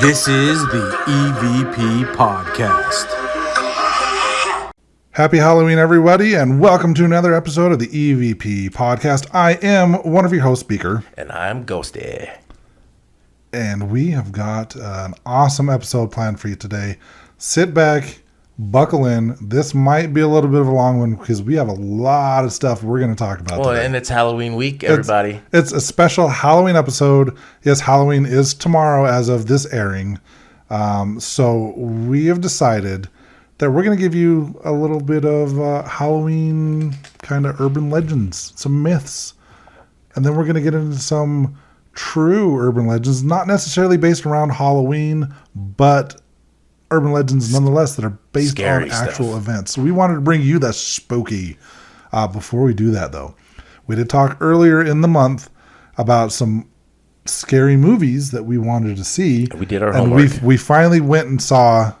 This is the EVP Podcast. Happy Halloween, everybody, and welcome to another episode of the EVP Podcast. I am one of your hosts, Beaker. And I'm Ghosty. And we have got an awesome episode planned for you today. Sit back, buckle in. This might be a little bit of a long one because we have a lot of stuff we're going to talk about today. And it's Halloween week, everybody. It's a special Halloween episode. Yes, Halloween is tomorrow as of this airing. So we have decided that we're going to give you a little bit of Halloween kind of urban legends, some myths. And then we're going to get into some true urban legends, not necessarily based around Halloween, but urban legends nonetheless that are based Scary on actual stuff. events. So we wanted to bring you that spooky. Before we do that, though, we did talk earlier in the month about some scary movies that we wanted to see. We did our homework. We finally went and saw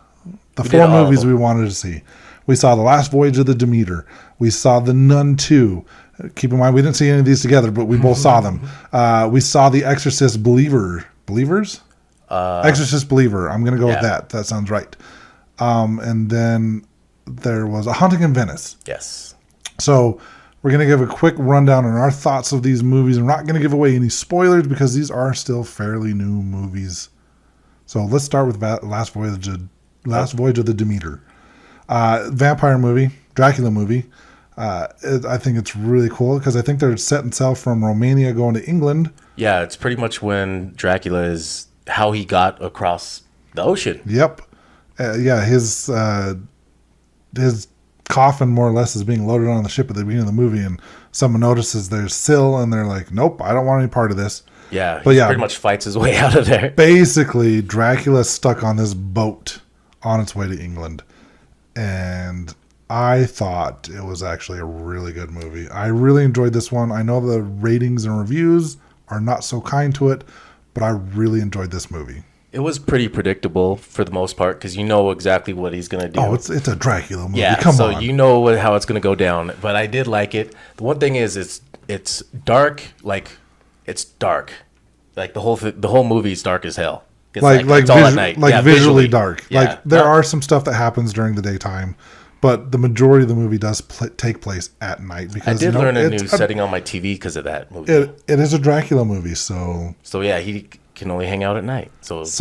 the four movies we wanted to see. We saw The Last Voyage of the Demeter. We saw The Nun 2. Keep in mind, we didn't see any of these together, but we both saw them. We saw The Exorcist Believers? Exorcist Believer. I'm going to go with that. That sounds right. And then there was A Haunting in Venice. Yes. So we're going to give a quick rundown on our thoughts of these movies. I'm not going to give away any spoilers because these are still fairly new movies. So let's start with Last Voyage of the Demeter. Vampire movie, Dracula movie. I think it's really cool because I think they're setting sail from Romania going to England. Yeah, it's pretty much when Dracula is how he got across the ocean. Yep. His coffin more or less is being loaded on the ship at the beginning of the movie, and someone notices there's Syl, and they're like, nope, I don't want any part of this. Yeah, he pretty much fights his way out of there. Basically, Dracula's stuck on this boat on its way to England, and I thought it was actually a really good movie. I really enjoyed this one. I know the ratings and reviews are not so kind to it, but I really enjoyed this movie. It was pretty predictable for the most part because you know exactly what he's going to do. Oh, it's a Dracula movie. Yeah, Come on. You know how it's going to go down. But I did like it. The one thing is it's dark. Like, it's dark. Like, the whole movie is dark as hell. It's it's all at night. Like visually dark. Yeah. Like there are some stuff that happens during the daytime, but the majority of the movie does take place at night. Because I did learn a new setting on my TV because of that movie. It is a Dracula movie, so yeah, he can only hang out at night. So if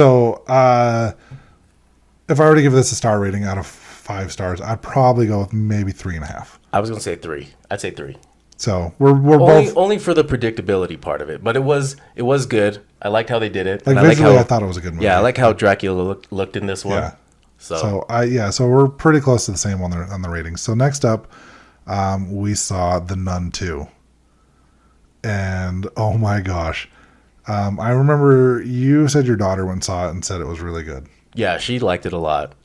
I were to give this a star rating out of 5 stars, I'd probably go with maybe 3.5. I was gonna say 3. I'd say 3. So we're both only for the predictability part of it, but it was good. I liked how they did it. Like, visually, I thought it was a good movie. Yeah, I like how Dracula looked in this one. Yeah. So we're pretty close to the same on the ratings. So next up, we saw The Nun 2, and oh my gosh, I remember you said your daughter went and saw it and said it was really good. Yeah, she liked it a lot.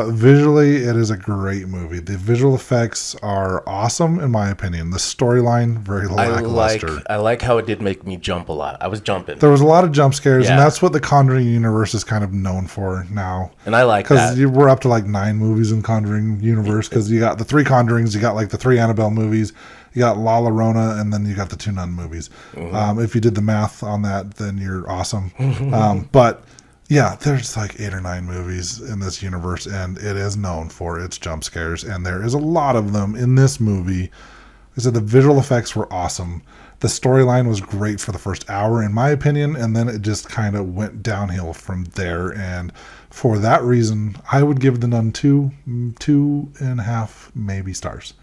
Visually, it is a great movie. The visual effects are awesome, in my opinion. The storyline, very lackluster. I like how it did make me jump a lot. I was jumping. There was a lot of jump scares, and Yeah. that's what the Conjuring universe is kind of known for now. And I like that. Because we're up to like 9 movies in Conjuring universe, because you got the 3 Conjurings, you got like the 3 Annabelle movies, you got La Llorona, and then you got the 2 Nun movies. Mm-hmm. If you did the math on that, then you're awesome. But yeah, there's like 8 or 9 movies in this universe, and it is known for its jump scares, and there is a lot of them in this movie. So the visual effects were awesome. The storyline was great for the first hour, in my opinion, and then it just kind of went downhill from there. And for that reason, I would give The Nun 2.5 maybe stars.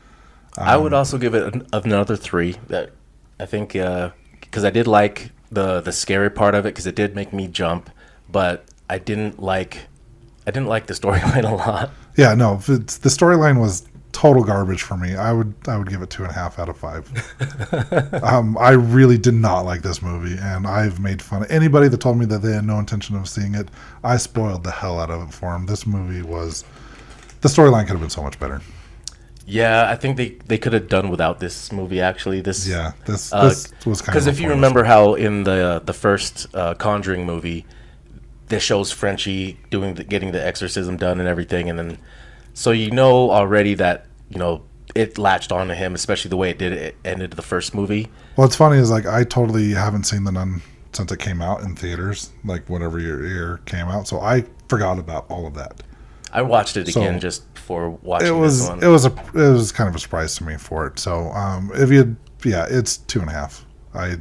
I would also give it another 3. That I think because I did like the scary part of it because it did make me jump. But I didn't like the storyline a lot. Yeah, no, the storyline was total garbage for me. I would give it 2.5 out of 5. I really did not like this movie, and I've made fun of anybody that told me that they had no intention of seeing it. I spoiled the hell out of it for them. This movie the storyline could have been so much better. Yeah, I think they could have done without this movie actually. This was kind of because if you remember how in the first Conjuring movie, this shows Frenchie getting the exorcism done and everything, and then so you know already that it latched onto him, especially the way it ended the first movie. What's funny is like I totally haven't seen The Nun since it came out in theaters, like whatever year came out. So I forgot about all of that. I watched it So, again just before watching It was this one. it was kind of a surprise to me for it. So if you it's 2.5. I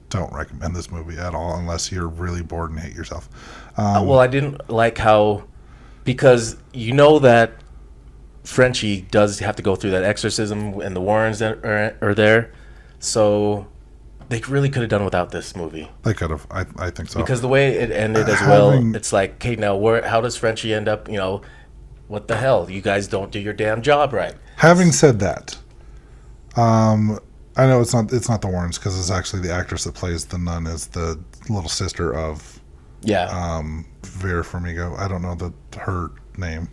don't recommend this movie at all unless you're really bored and hate yourself. Well, I didn't like how, because you know that Frenchie does have to go through that exorcism and the Warrens that are there, so they really could have done without this movie. They could have. I think so. Because the way it ended as well, it's like, okay, now how does Frenchie end up? What the hell? You guys don't do your damn job right. Having said that, I know it's not the Warrens because it's actually the actress that plays the nun is the little sister of Vera Farmiga. I don't know her name,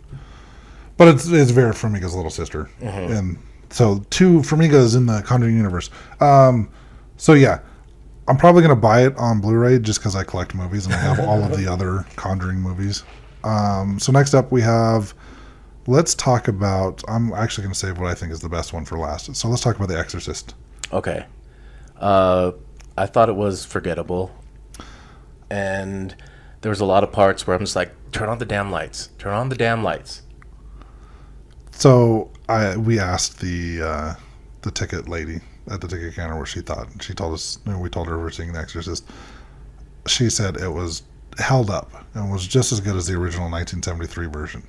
but it's Vera Farmiga's little sister, and so two Farmigas in the Conjuring universe. So yeah, I'm probably gonna buy it on Blu-ray just because I collect movies and I have all of the other Conjuring movies. So next up we have. Let's talk about. I'm actually going to save what I think is the best one for last. So let's talk about The Exorcist. Okay. I thought it was forgettable. And there was a lot of parts where I'm just like, turn on the damn lights. Turn on the damn lights. So we asked the ticket lady at the ticket counter what she thought. She told us, we told her we were seeing The Exorcist. She said it was held up and was just as good as the original 1973 version.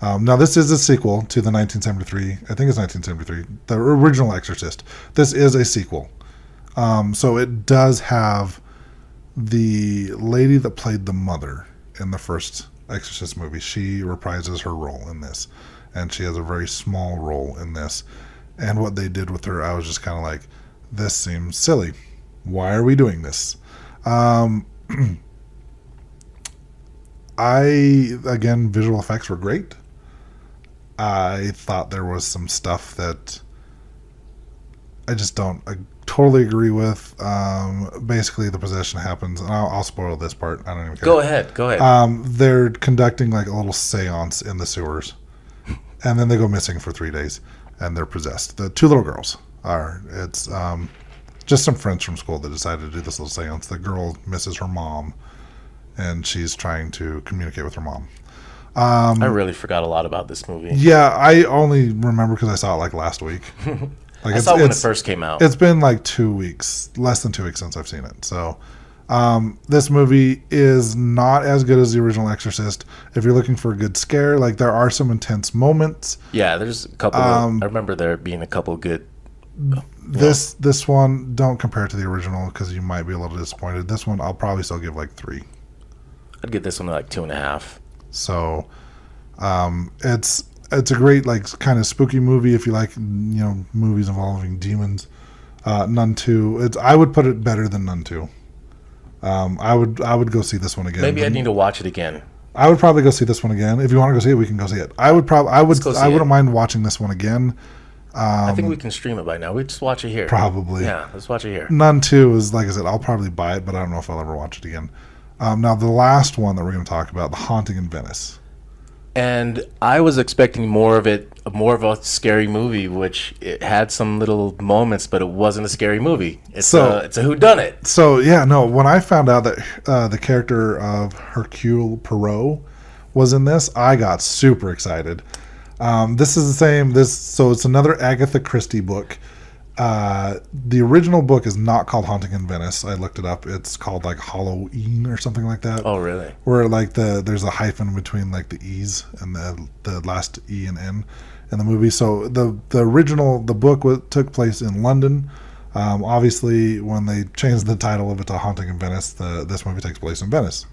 Now, this is a sequel to the 1973, I think it's 1973, the original Exorcist. This is a sequel. So it does have the lady that played the mother in the first Exorcist movie. She reprises her role in this, and she has a very small role in this. And what they did with her, I was just kind of like, this seems silly. Why are we doing this? Again, visual effects were great. I thought there was some stuff that I just don't totally agree with. Basically, the possession happens, and I'll spoil this part. I don't even care. Go ahead. They're conducting like a little seance in the sewers, and then they go missing for 3 days, and they're possessed. The two little girls are. It's just some friends from school that decided to do this little seance. The girl misses her mom, and she's trying to communicate with her mom. I really forgot a lot about this movie. Yeah, I only remember because I saw it like last week. I saw it when it first came out. It's been like 2 weeks, less than 2 weeks since I've seen it. So this movie is not as good as the original Exorcist. If you're looking for a good scare, like there are some intense moments. Yeah, there's a couple. I remember there being a couple good. This one, don't compare it to the original because you might be a little disappointed. This one, I'll probably still give like 3. I'd give this one like 2.5. So it's a great like kind of spooky movie if you like movies involving demons. Nun 2, I would put it better than Nun 2. I would go see this one again. Maybe I need to watch it again. I would probably go see this one again. If you want to go see it, we can go see it. I wouldn't mind watching this one again. I think we can stream it by now. We just watch it here. Probably. Yeah, let's watch it here. Nun 2 is, like I said, I'll probably buy it, but I don't know if I'll ever watch it again. Now, the last one that we're going to talk about, The Haunting in Venice. And I was expecting more of a scary movie, which it had some little moments, but it wasn't a scary movie. It's a whodunit. So, yeah, no, when I found out that the character of Hercule Poirot was in this, I got super excited. This is the same, so it's another Agatha Christie book. The original book is not called Haunting in Venice. I looked it up. It's called like Halloween or something like that. Oh, really? Where like there's a hyphen between like the E's and the last E and N in the movie. So the book took place in London. Obviously, when they changed the title of it to Haunting in Venice, this movie takes place in Venice.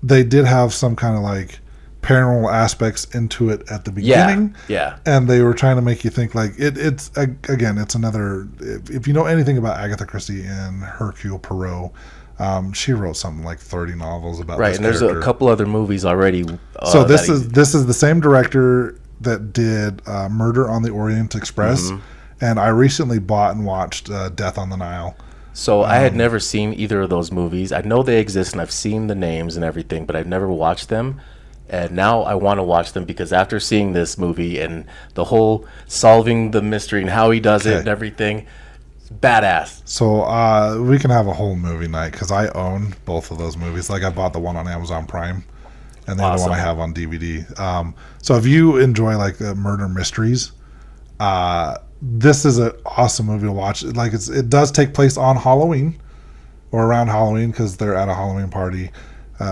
They did have some kind of like paranormal aspects into it at the beginning. Yeah. And they were trying to make you think like it's another, if you know anything about Agatha Christie and Hercule Poirot, she wrote something like 30 novels about this and there's a couple other movies already. So this is the same director that did Murder on the Orient Express, and I recently bought and watched Death on the Nile. So I had never seen either of those movies. I know they exist and I've seen the names and everything, but I've never watched them. And now I want to watch them because after seeing this movie and the whole solving the mystery and how he does it and everything, Badass. So we can have a whole movie night because I own both of those movies. Like I bought the one on Amazon Prime and the other one I have on DVD. So if you enjoy like murder mysteries, this is an awesome movie to watch. Like it does take place on Halloween or around Halloween because they're at a Halloween party.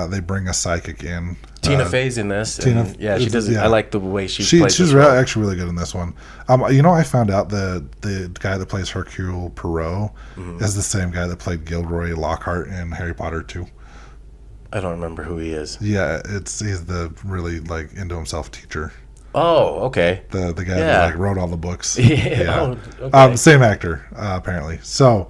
They bring a psychic in. Tina Fey's in this. She does. Yeah. I like the way she plays. She's actually really good in this one. I found out the guy that plays Hercule Poirot is the same guy that played Gilderoy Lockhart in Harry Potter 2. I don't remember who he is. Yeah, he's the really like into himself teacher. Oh, okay. The guy that like wrote all the books. Yeah. Oh, okay. Same actor apparently. So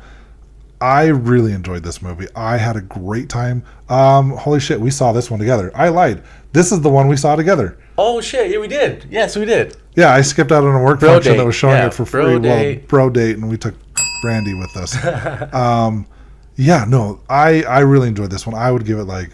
I really enjoyed this movie. I had a great time. Holy shit, we saw this one together. I lied. This is the one we saw together. Oh shit, yeah, we did. Yes, we did. Yeah, I skipped out on a work function that was showing it for free. Bro date, and we took Brandy with us. I really enjoyed this one. I would give it like...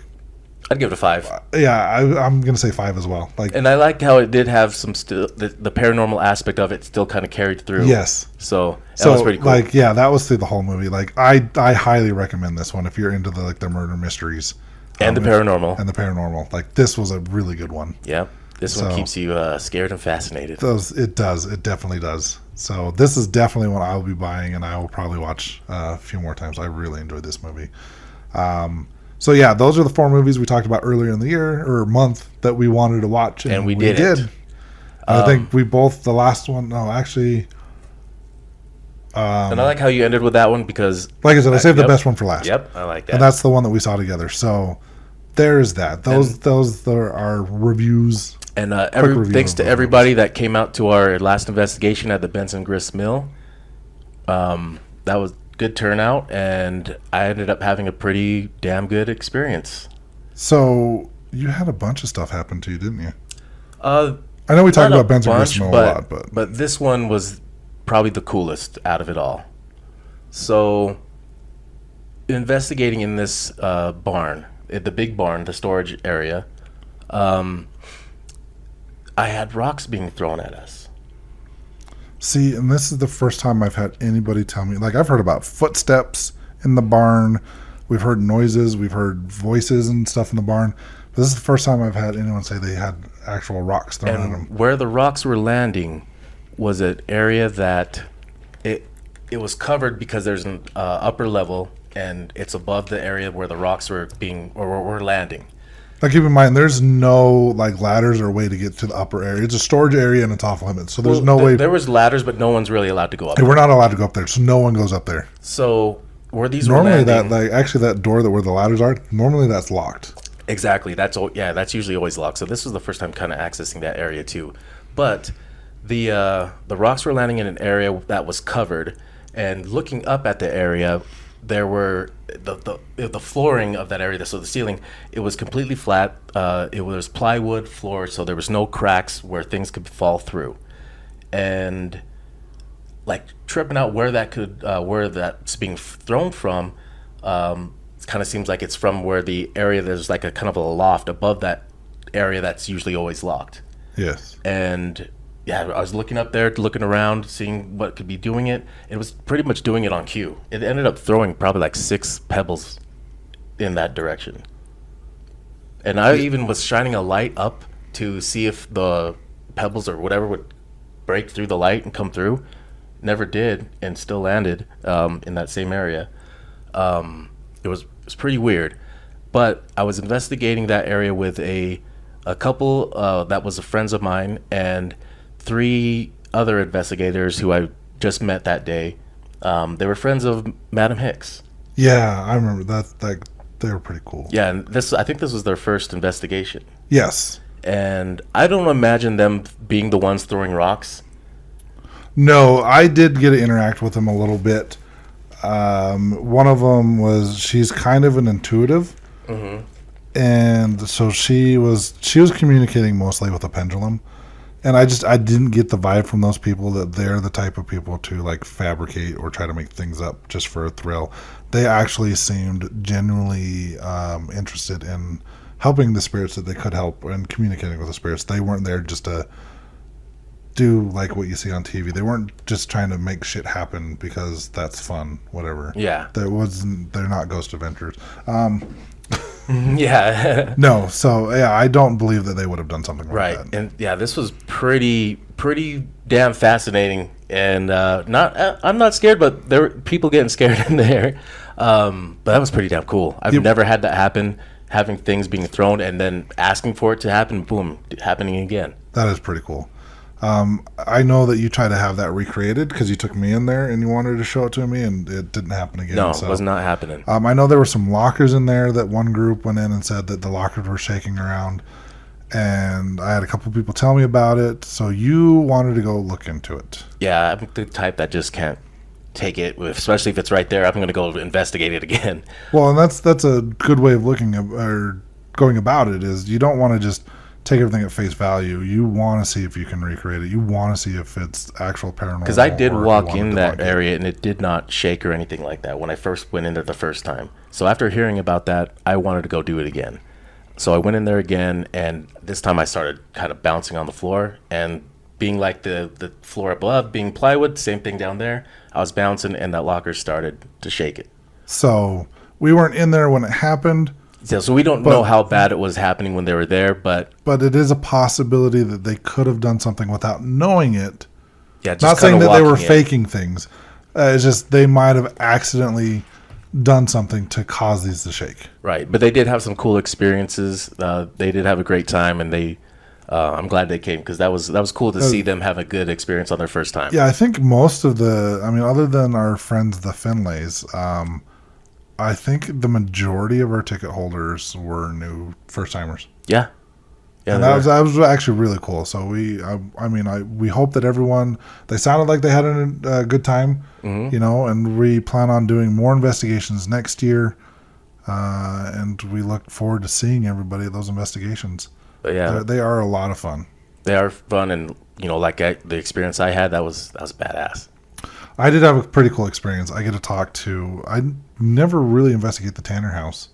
I'd give it a 5. I'm going to say 5 as well. And I like how it did have some the paranormal aspect of it still kind of carried through. Yes. So that was pretty cool. That was through the whole movie. Like, I highly recommend this one if you're into the murder mysteries. And the paranormal. And Like, this was a really good one. Yeah. This one keeps you scared and fascinated. It does. It definitely does. So this is definitely one I will be buying, and I will probably watch a few more times. I really enjoyed this movie. So yeah, those are the 4 movies we talked about earlier in the year or month that we wanted to watch, and we did. I think we both the last one. No, actually. And I like how you ended with that one because, like I said, I saved the best one for last. Yep, I like that. And that's the one that we saw together. So there's that. Those are our reviews. And thanks to everybody that came out to our last investigation at the Benson Grist Mill. That was good turnout, and I ended up having a pretty damn good experience. So you had a bunch of stuff happen to you, didn't you? I know we talked about Benson Grist Mill a lot, but this one was probably the coolest out of it all. So investigating in this barn, the big barn, the storage area, I had rocks being thrown at us. See, and this is the first time I've had anybody tell me. Like, I've heard about footsteps in the barn. We've heard noises. We've heard voices and stuff in the barn. But this is the first time I've had anyone say they had actual rocks thrown at them. Where the rocks were landing was an area that it was covered because there's an upper level, and it's above the area where the rocks were landing. Now, keep in mind, there's no like ladders or way to get to the upper area. It's a storage area and it's off limits, so there's no way. There was ladders, but no one's really allowed to go up. We're not allowed to go up there, so no one goes up there. So where these normally that door where the ladders are, normally that's locked. Exactly. That's usually always locked. So this was the first time kind of accessing that area too, but the rocks were landing in an area that was covered, and looking up at the area, there were the flooring of that area, so the ceiling, it was completely flat. It was plywood floor, so there was no cracks where things could fall through. And like tripping out where that's being thrown from, it kind of seems like it's from where the area there's like a kind of a loft above that area that's usually always locked. Yes. And yeah, I was looking up there, looking around, seeing what could be doing it. It was pretty much doing it on cue. It ended up throwing probably like 6 pebbles in that direction. And I even was shining a light up to see if the pebbles or whatever would break through the light and come through. Never did, and still landed in that same area. It was pretty weird. But I was investigating that area with a couple that was friends of mine, and 3 other investigators who I just met that day. They were friends of Madam Hicks. Yeah, I remember that. Like, they were pretty cool. Yeah, and I think this was their first investigation. Yes. And I don't imagine them being the ones throwing rocks. No, I did get to interact with them a little bit. One of them she's kind of an intuitive. Mm-hmm. And so she was communicating mostly with a pendulum. And I didn't get the vibe from those people that they're the type of people to like fabricate or try to make things up just for a thrill. They actually seemed genuinely interested in helping the spirits that they could help and communicating with the spirits. They weren't there just to do like what you see on TV. They weren't just trying to make shit happen because that's fun, whatever. Yeah. They're not Ghost Adventures. Yeah. No, so yeah, I don't believe that they would have done something like Right. that. And yeah, this was pretty damn fascinating. And I'm not scared, but there were people getting scared in there. But that was pretty damn cool. I've never had that happen, having things being thrown and then asking for it to happen, boom, happening again. That is pretty cool. I know that you try to have that recreated because you took me in there and you wanted to show it to me, and it didn't happen again. No, so. it was not happening. I know there were some lockers in there that one group went in and said that the lockers were shaking around, and I had a couple people tell me about it. So you wanted to go look into it. Yeah, I'm the type that just can't take it, especially if it's right there. I'm going to go investigate it again. Well, and that's a good way of looking at or going about it. Is you don't want to just take everything at face value. You want to see if you can recreate it. You want to see if it's actual paranormal. Because I did or if you walk want in to that debunk it. area and it did not shake or anything like that when I first went in there the first time. So after hearing about that, I wanted to go do it again. So I went in there again, and this time I started kind of bouncing on the floor, and being like the floor above being plywood, same thing down there. I was bouncing, and that locker started to shake it. So we weren't in there when it happened. So we don't know how bad it was happening when they were there, but But it is a possibility that they could have done something without knowing it. yeah, just Not saying kinda that they were walking in. faking things. It's just they might have accidentally done something to cause these to shake. Right, but they did have some cool experiences. They did have a great time, and I'm glad they came because that was cool to see them have a good experience on their first time. Yeah, I think most of other than our friends, the Finlays, I think the majority of our ticket holders were new first timers. Yeah, And that was actually really cool. So we hope that everyone, they sounded like they had a good time, and we plan on doing more investigations next year. And we look forward to seeing everybody at those investigations. But yeah, They are a lot of fun. they are fun, and the experience I had, that was badass. I did have a pretty cool experience. I get to talk to, I never really investigate the Tanner house.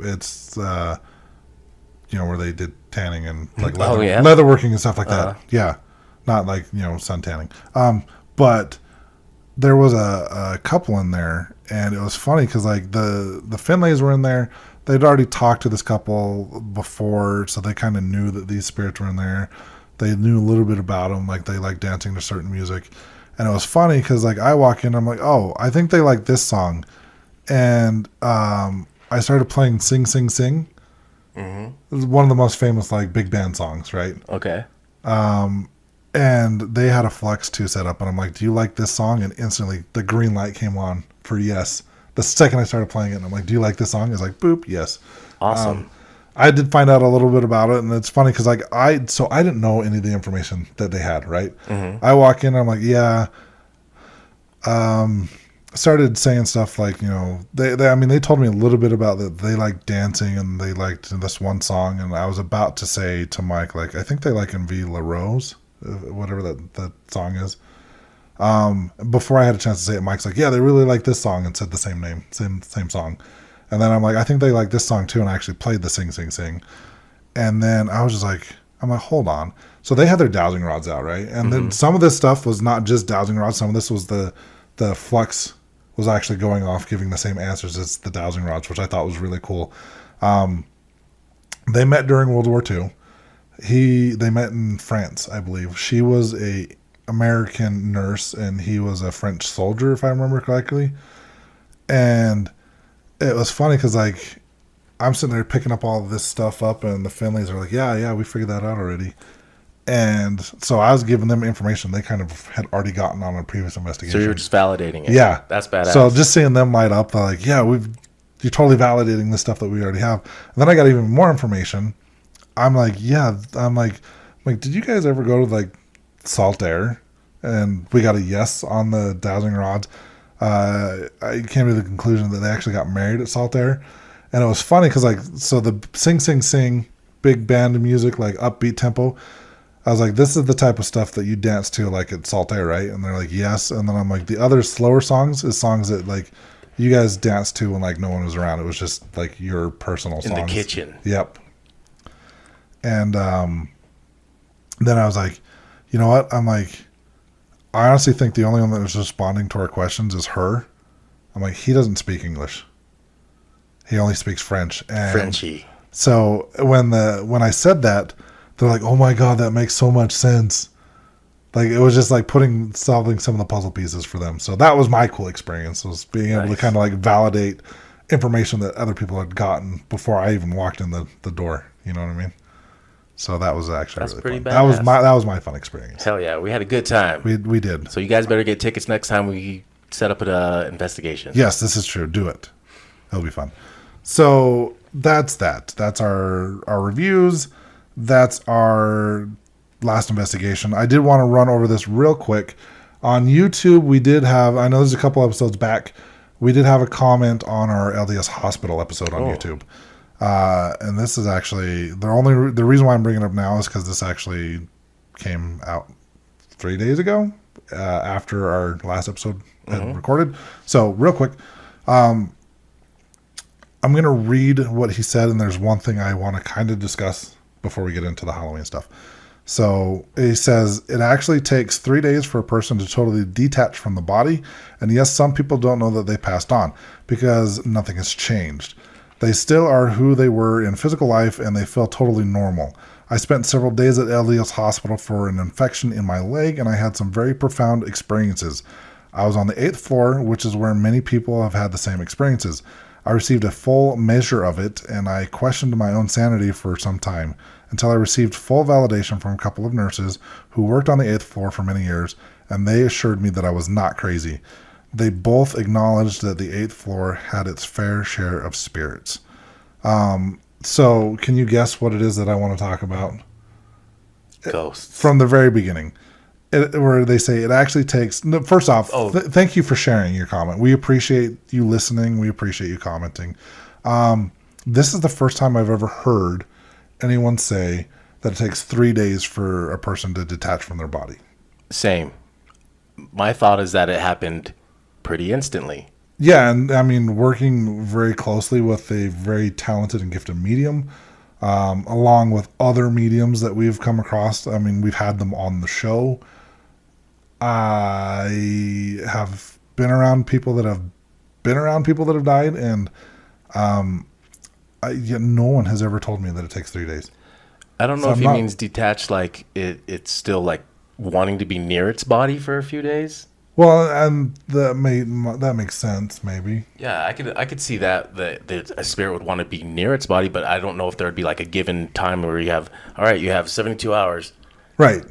It's, where they did tanning and like leatherworking and stuff like that. Yeah. Not like, sun tanning. But there was a couple in there, and it was funny because like the Finlays were in there. They'd already talked to this couple before, so they kind of knew that these spirits were in there. They knew a little bit about them, like they like dancing to certain music. And it was funny because like I walk in, I'm like, oh, I think they like this song. And I started playing Sing, Sing, Sing. Mm-hmm. It was one of the most famous like big band songs, right? Okay. And they had a Flex 2 set up, and I'm like, do you like this song? And instantly the green light came on for yes. The second I started playing it, and I'm like, do you like this song? It's like, boop, yes. Awesome. I did find out a little bit about it, and it's funny because like I didn't know any of the information that they had, right? Mm-hmm. I walk in, and I'm like, yeah. Started saying stuff like, they told me a little bit about that they like dancing and they liked this one song, and I was about to say to Mike, like, I think they like Envie La Rose, whatever that song is. Before I had a chance to say it, Mike's like, yeah, they really like this song, and said the same name, same song. And then I'm like, I think they like this song too, and I actually played the Sing, Sing, Sing. And then I was just like, I'm like, hold on. So they had their dowsing rods out, right? And then some of this stuff was not just dowsing rods. Some of this was the flux was actually going off, giving the same answers as the dowsing rods, which I thought was really cool. They met during World War II. They met in France, I believe. She was a American nurse, and he was a French soldier, if I remember correctly. And it was funny because, like, I'm sitting there picking up all of this stuff up, and the Finleys are like, yeah, we figured that out already. And so I was giving them information they kind of had already gotten on a previous investigation. So you were just validating it. Yeah. That's badass. So just seeing them light up, they're like, yeah, you're totally validating the stuff that we already have. And then I got even more information. I'm like, did you guys ever go to like Salt Air? And we got a yes on the dowsing rods. I came to the conclusion that they actually got married at Salt Air. And it was funny because like, so the Sing, Sing, Sing, big band music, like upbeat tempo, I was like, this is the type of stuff that you dance to like at Salt Air, right? And they're like, yes. And then I'm like, the other slower songs is songs that like you guys danced to when like no one was around. It was just like your personal songs. In the kitchen. Yep. And then I was like, You know what? I'm like, I honestly think the only one that was responding to our questions is her. I'm like, he doesn't speak English. He only speaks French. And Frenchie. so when I said that, they're like, "Oh my god, that makes so much sense." Like it was just like solving some of the puzzle pieces for them. So that was my cool experience, was being able to kind of like validate information that other people had gotten before I even walked in the door. You know what I mean? So that was actually That's really pretty fun. badass. That was my fun experience. Hell yeah, we had a good time. We did. So you guys better get tickets next time we set up an investigation. Yes, this is true. Do it. It'll be fun. So that's that. That's our reviews. That's our last investigation. I did want to run over this real quick. On YouTube, we did have, I know there's a couple episodes back, we did have a comment on our LDS hospital episode on YouTube. And this is actually, the reason why I'm bringing it up now is because this actually came out 3 days ago after our last episode had recorded. So real quick, I'm going to read what he said, and there's one thing I want to kind of discuss before we get into the Halloween stuff. So he says, it actually takes 3 days for a person to totally detach from the body. And yes, some people don't know that they passed on because nothing has changed. They still are who they were in physical life, and they feel totally normal. I spent several days at LDS hospital for an infection in my leg, and I had some very profound experiences. I was on the 8th floor, which is where many people have had the same experiences. I received a full measure of it, and I questioned my own sanity for some time, until I received full validation from a couple of nurses who worked on the 8th floor for many years, and they assured me that I was not crazy. They both acknowledged that the 8th floor had its fair share of spirits. So can you guess what it is that I want to talk about? Ghosts. From the very beginning. Where they say it actually takes... No, first off, thank you for sharing your comment. We appreciate you listening. We appreciate you commenting. This is the first time I've ever heard anyone say that it takes 3 days for a person to detach from their body. Same. My thought is that it happened pretty instantly. Yeah, and I mean, working very closely with a very talented and gifted medium, along with other mediums that we've come across. I mean, we've had them on the show. I have been around people that have died, and yet no one has ever told me that it takes 3 days. I don't know if he means detached, like it's still like wanting to be near its body for a few days. Well, and that makes sense, maybe. Yeah, I could see that a spirit would want to be near its body, but I don't know if there would be like a given time where you have 72 hours. Right.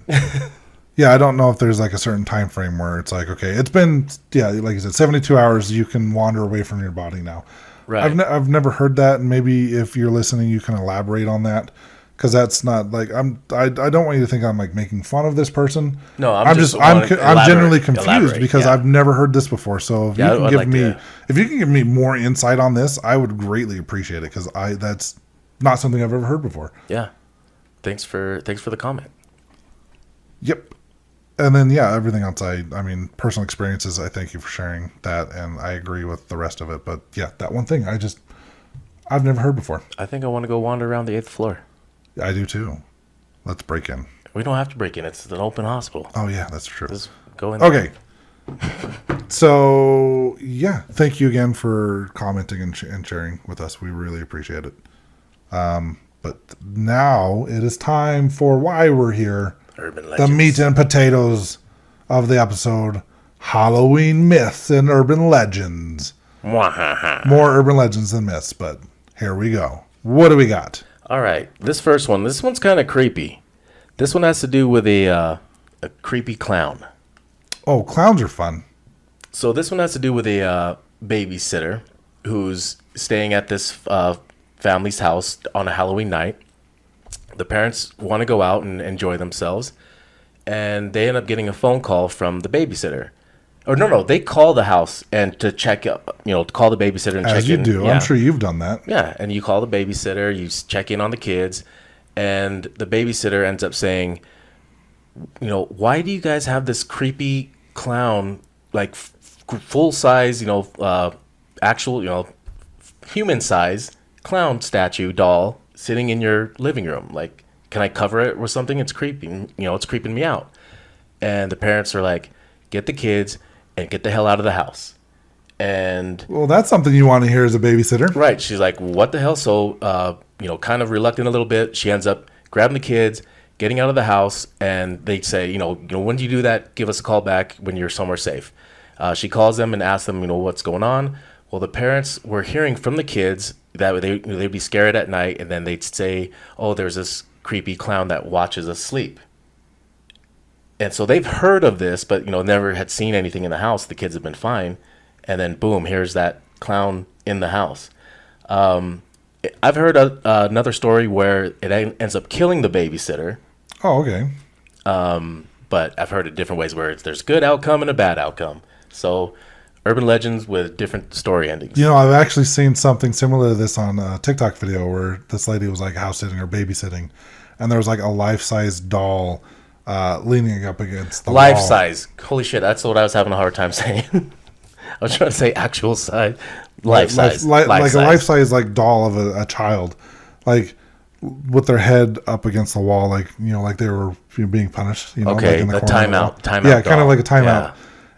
Yeah, I don't know if there's like a certain time frame where it's like, okay, it's been, like you said, 72 hours, you can wander away from your body now. Right. I've never heard that, and maybe if you're listening, you can elaborate on that, because that's not like I don't want you to think I'm like making fun of this person. No, I'm genuinely confused because I've never heard this before. So if you can give me more insight on this, I would greatly appreciate it, because that's not something I've ever heard before. Yeah. Thanks for the comment. Yep. And then, everything else, I mean, personal experiences, I thank you for sharing that, and I agree with the rest of it. But, that one thing, I've never heard before. I think I want to go wander around the 8th floor. I do, too. Let's break in. We don't have to break in. It's an open hospital. Oh, yeah, that's true. Just go in there. Okay. So, thank you again for commenting and sharing with us. We really appreciate it. But now it is time for why we're here. Urban legends. The meat and potatoes of the episode, Halloween myths and urban legends. More urban legends than myths, but here we go. What do we got? All right, this one's kind of creepy. This one has to do with a creepy clown. Oh, clowns are fun. So this one has to do with a babysitter who's staying at this family's house on a Halloween night. The parents want to go out and enjoy themselves, and they end up getting a phone call from the babysitter. Or no, they call the house and to check up, call the babysitter and check in. As you do. Yeah. I'm sure you've done that. Yeah, and you call the babysitter, you check in on the kids, and the babysitter ends up saying, why do you guys have this creepy clown, like full size, actual, human size clown statue doll sitting in your living room? Like, can I cover it or something? It's creepy. It's creeping me out. and the parents are like, get the kids and get the hell out of the house. And Well, that's something you want to hear as a babysitter. right, she's like, what the hell? So, kind of reluctant a little bit. She ends up grabbing the kids, getting out of the house, and they say, when do you do that? Give us a call back when you're somewhere safe. She calls them and asks them, what's going on. Well, the parents were hearing from the kids that they'd be scared at night, and then they'd say, oh, there's this creepy clown that watches us sleep. And so they've heard of this, but, never had seen anything in the house. The kids have been fine. And then, boom, here's that clown in the house. I've heard another story where it ends up killing the babysitter. Oh, okay. But I've heard it different ways where there's good outcome and a bad outcome. So urban legends with different story endings. I've actually seen something similar to this on a TikTok video where this lady was like house sitting or babysitting, and there was like a life-size doll leaning up against the wall. Life-size. Holy shit, that's what I was having a hard time saying. I was trying to say actual size. Life-size. Like a life-size like doll of a child. Like with their head up against the wall, like they were being punished. Okay, like in the corner timeout. Yeah, kind of like a timeout. Yeah.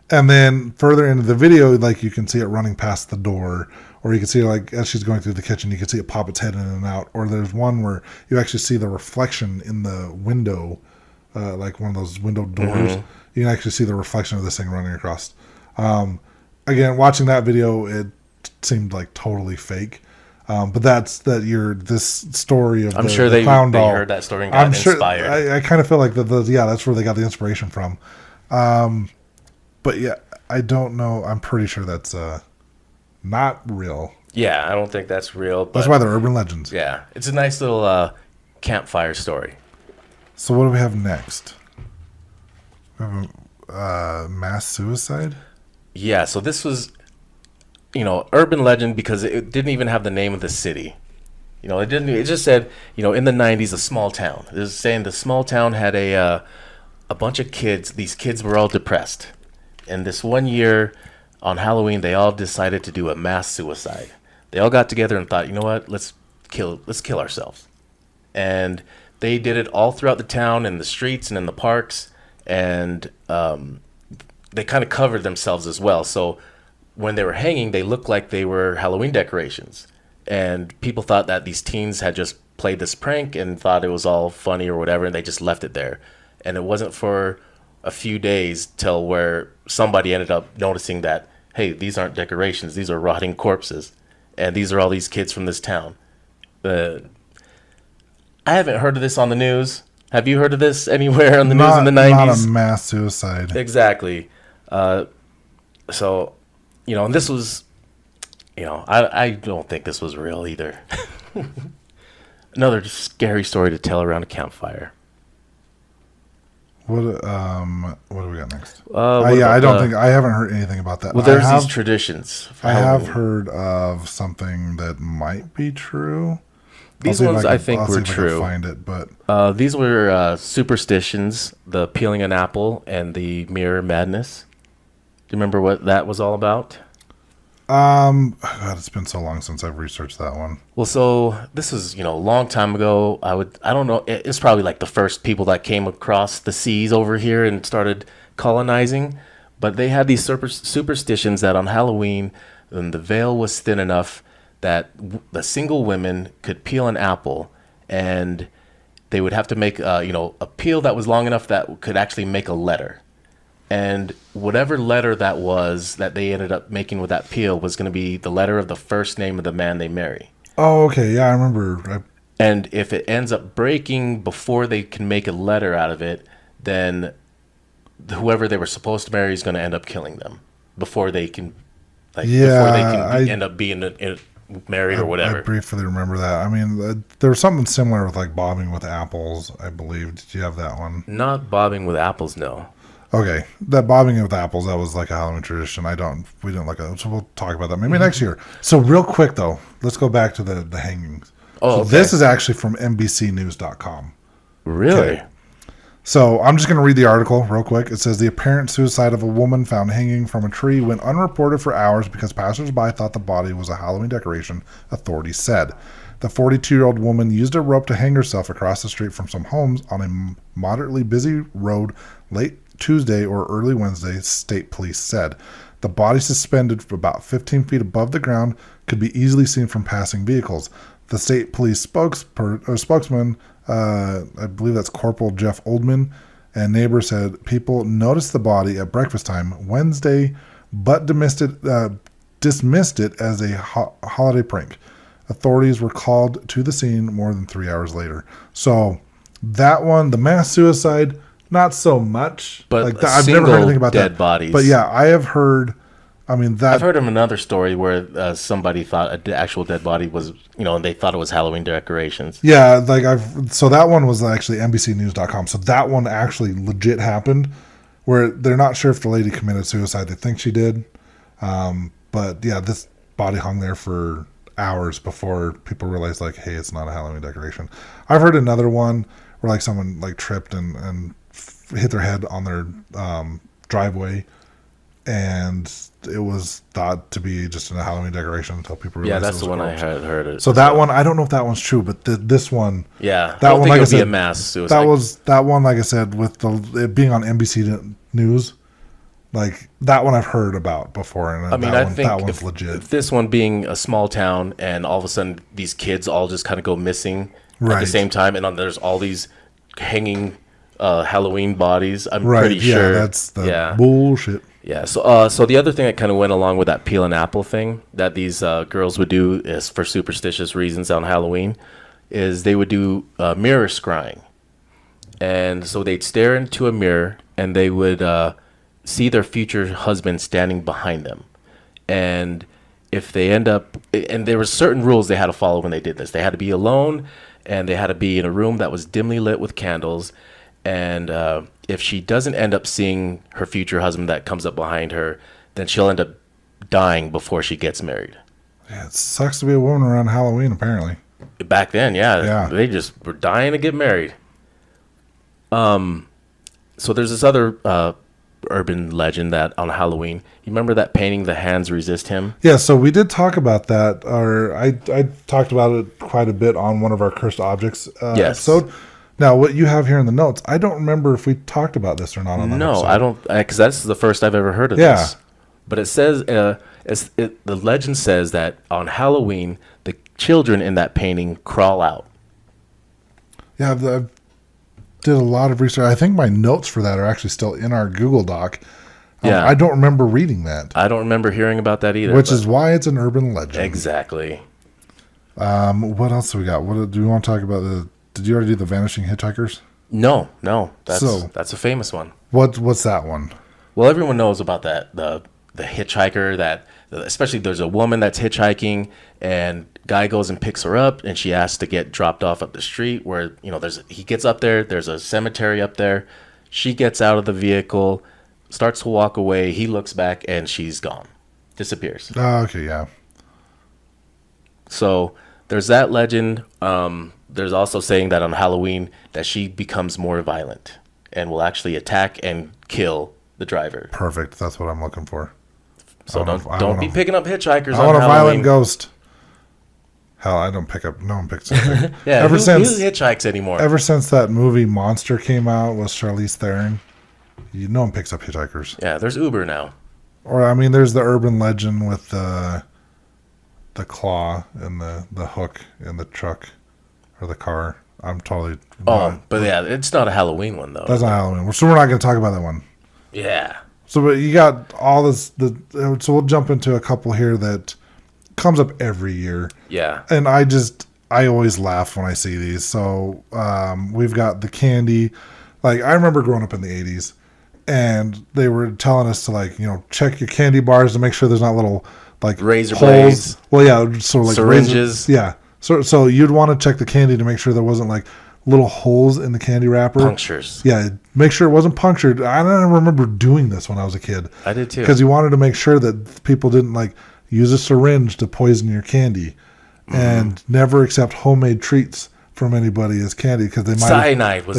And then further into the video, like you can see it running past the door, or you can see like as she's going through the kitchen, you can see it pop its head in and out. Or there's one where you actually see the reflection in the window, like one of those window doors. Mm-hmm. You can actually see the reflection of this thing running across. Again, watching that video, it seemed like totally fake. But this story of I'm the, sure the clown doll. They heard that story and got inspired. I kind of feel like that's where they got the inspiration from. But yeah, I don't know. I'm pretty sure that's not real. Yeah, I don't think that's real. But That's why they're urban legends. yeah, it's a nice little campfire story. So what do we have next? We have a mass suicide? Yeah, so this was, urban legend because it didn't even have the name of the city. It just said, in the 90s, a small town. It was saying the small town had a bunch of kids. These kids were all depressed. And this one year on Halloween, they all decided to do a mass suicide. They all got together and thought, you know what, let's kill ourselves. And they did it all throughout the town, in the streets and in the parks. And they kind of covered themselves as well. So when they were hanging, they looked like they were Halloween decorations. And people thought that these teens had just played this prank and thought it was all funny or whatever, and they just left it there. And it wasn't for a few days till where somebody ended up noticing that, hey, these aren't decorations, these are rotting corpses. And these are all these kids from this town. I haven't heard of this on the news. Have you heard of this anywhere on the news in the 90s? Not a mass suicide. Exactly. So, and this was, I don't think this was real either. Another scary story to tell around a campfire. What do we got next? I haven't heard anything about that. Well, there's these traditions. I have heard of something that might be true. These ones I think were true. Find it, but these were superstitions: the peeling an apple and the mirror madness. Do you remember what that was all about? God, it's been so long since I've researched that one. Well, so this was, a long time ago. I don't know. It's probably like the first people that came across the seas over here and started colonizing. But they had these superstitions that on Halloween, the veil was thin enough that the single women could peel an apple, and they would have to make, a peel that was long enough that could actually make a letter. And whatever letter that was that they ended up making with that peel was going to be the letter of the first name of the man they marry. Oh, okay. Yeah, I remember. And if it ends up breaking before they can make a letter out of it, then whoever they were supposed to marry is going to end up killing them before they can, end up being married or whatever. I briefly remember that. I mean, there was something similar with like bobbing with apples, I believe. Did you have that one? Not bobbing with apples, no. Okay, that bobbing with apples, that was like a Halloween tradition. We didn't like it, so we'll talk about that maybe next year. So real quick though, let's go back to the hangings. Oh, so this is actually from NBCnews.com. Really? Okay. So I'm just going to read the article real quick. It says the apparent suicide of a woman found hanging from a tree went unreported for hours because passersby thought the body was a Halloween decoration, authorities said. The 42-year-old woman used a rope to hang herself across the street from some homes on a moderately busy road late Tuesday or early Wednesday, state police said. The body, suspended for about 15 feet above the ground, could be easily seen from passing vehicles. The state police spokesman, I believe that's Corporal Jeff Oldman, and neighbors said people noticed the body at breakfast time Wednesday, but dismissed it as a holiday prank. Authorities were called to the scene more than 3 hours later. So that one, the mass suicide, not so much. But like that, I've never heard anything about dead that. bodies. But yeah, I have heard. I mean, I've heard of another story where somebody thought an actual dead body was, and they thought it was Halloween decorations. Yeah, so that one was actually NBCnews.com. So that one actually legit happened, where they're not sure if the lady committed suicide. They think she did, but yeah, this body hung there for hours before people realized, like, hey, it's not a Halloween decoration. I've heard another one where like someone like tripped and hit their head on their driveway, and it was thought to be just a Halloween decoration until people realized. Yeah, that's the one I had heard it. So that one, I don't know if that one's true, but this one, yeah, that I don't one, think like it I would be said, a mass suicide. that one, like I said, with it being on NBC News, like that one I've heard about before, and I think that one's legit. If this one being a small town, and all of a sudden these kids all just kind of go missing at the same time, and there's all these hanging Halloween bodies. I'm pretty sure that's the bullshit. Yeah. So the other thing that kind of went along with that peel and apple thing that these girls would do is for superstitious reasons on Halloween, is they would do mirror scrying, and so they'd stare into a mirror and they would see their future husband standing behind them, and if they end up, and there were certain rules they had to follow when they did this. They had to be alone, and they had to be in a room that was dimly lit with candles. And if she doesn't end up seeing her future husband that comes up behind her, then she'll end up dying before she gets married. Yeah, it sucks to be a woman around Halloween, apparently. Back then, yeah. They just were dying to get married. So there's this other urban legend that on Halloween, you remember that painting, The Hands Resist Him? Yeah, so we did talk about that, or I talked about it quite a bit on one of our Cursed Objects episode. Now, what you have here in the notes, I don't remember if we talked about this or not on that episode. I don't, because that's the first I've ever heard of this. But it says, the legend says that on Halloween, the children in that painting crawl out. Yeah, I did a lot of research. I think my notes for that are actually still in our Google Doc. I don't remember reading that. I don't remember hearing about that either. Which is why it's an urban legend. Exactly. What else do we got? What do we want to talk about? Did you already do the Vanishing Hitchhikers? No. That's a famous one. What's that one? Well, everyone knows about that. The hitchhiker that, especially there's a woman that's hitchhiking, and guy goes and picks her up, and she asks to get dropped off up the street where, he gets up there. There's a cemetery up there. She gets out of the vehicle, starts to walk away. He looks back, and she's gone. Disappears. Oh, okay, yeah. So there's that legend. There's also saying that on Halloween that she becomes more violent and will actually attack and kill the driver. Perfect. That's what I'm looking for. So don't be picking up hitchhikers on Halloween. I want a violent ghost. Hell, I don't pick up. No one picks up. Yeah, who hitchhikes anymore? Ever since that movie Monster came out with Charlize Theron, no one picks up hitchhikers. Yeah, there's Uber now. Or there's the urban legend with the claw and the hook in the truck or the car. I'm totally. But yeah, it's not a Halloween one though. That's not Halloween. So we're not going to talk about that one. Yeah. So but you got all this. So we'll jump into a couple here that comes up every year. Yeah. And I always laugh when I see these. So we've got the candy. Like I remember growing up in the 80s, and they were telling us to check your candy bars to make sure there's not little razor holes. blades. Well, yeah, so syringes. Yeah. So you'd want to check the candy to make sure there wasn't little holes in the candy wrapper. Punctures. Yeah, make sure it wasn't punctured. I don't remember doing this when I was a kid. I did too. Because you wanted to make sure that people didn't use a syringe to poison your candy, and never accept homemade treats from anybody as candy because they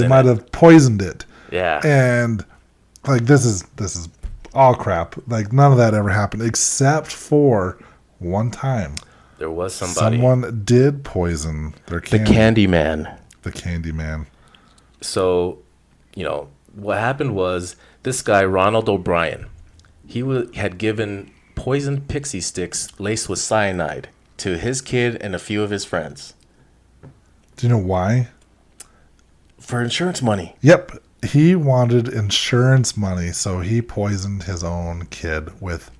might have poisoned it. Yeah. And this is all crap. None of that ever happened except for one time. There was somebody. Someone did poison their candy. The Candy Man. The Candy Man. So, what happened was this guy, Ronald O'Brien, had given poisoned pixie sticks laced with cyanide to his kid and a few of his friends. Do you know why? For insurance money. Yep. He wanted insurance money, so he poisoned his own kid with,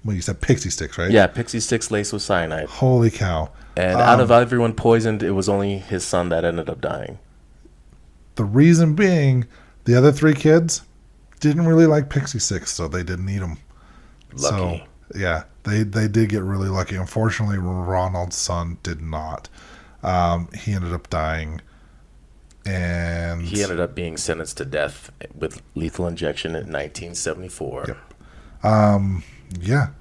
well, you said pixie sticks, right? Yeah, pixie sticks laced with cyanide. Holy cow. And out of everyone poisoned, it was only his son that ended up dying. The reason being, the other 3 kids didn't really like pixie sticks, so they didn't eat them. Lucky. So, yeah, they did get really lucky. Unfortunately, Ronald's son did not. He ended up dying. And he ended up being sentenced to death with lethal injection in 1974. Yep.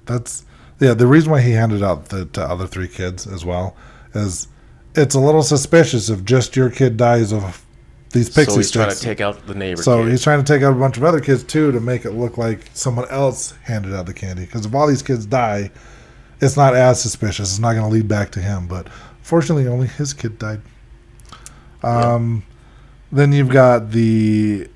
The reason why he handed out the other 3 kids as well is it's a little suspicious if just your kid dies of these pixie sticks. So he's trying to take out the neighbor So kid. he's trying to take out a bunch of other kids too to make it look like someone else handed out the candy. Because if all these kids die, it's not as suspicious. It's not going to lead back to him. But fortunately, only his kid died. Then you've got like you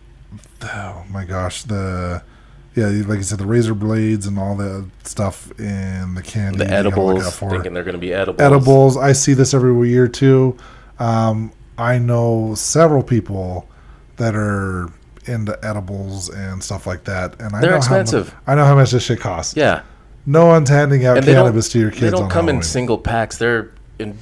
said, the razor blades and all the stuff in the candy. The edibles, thinking they're going to be edibles. Edibles, I see this every year too. I know several people that are into edibles and stuff like that. And they're expensive. I know how much this shit costs. Yeah. No one's handing out cannabis to your kids. They don't on come Halloween. in single packs. They're in,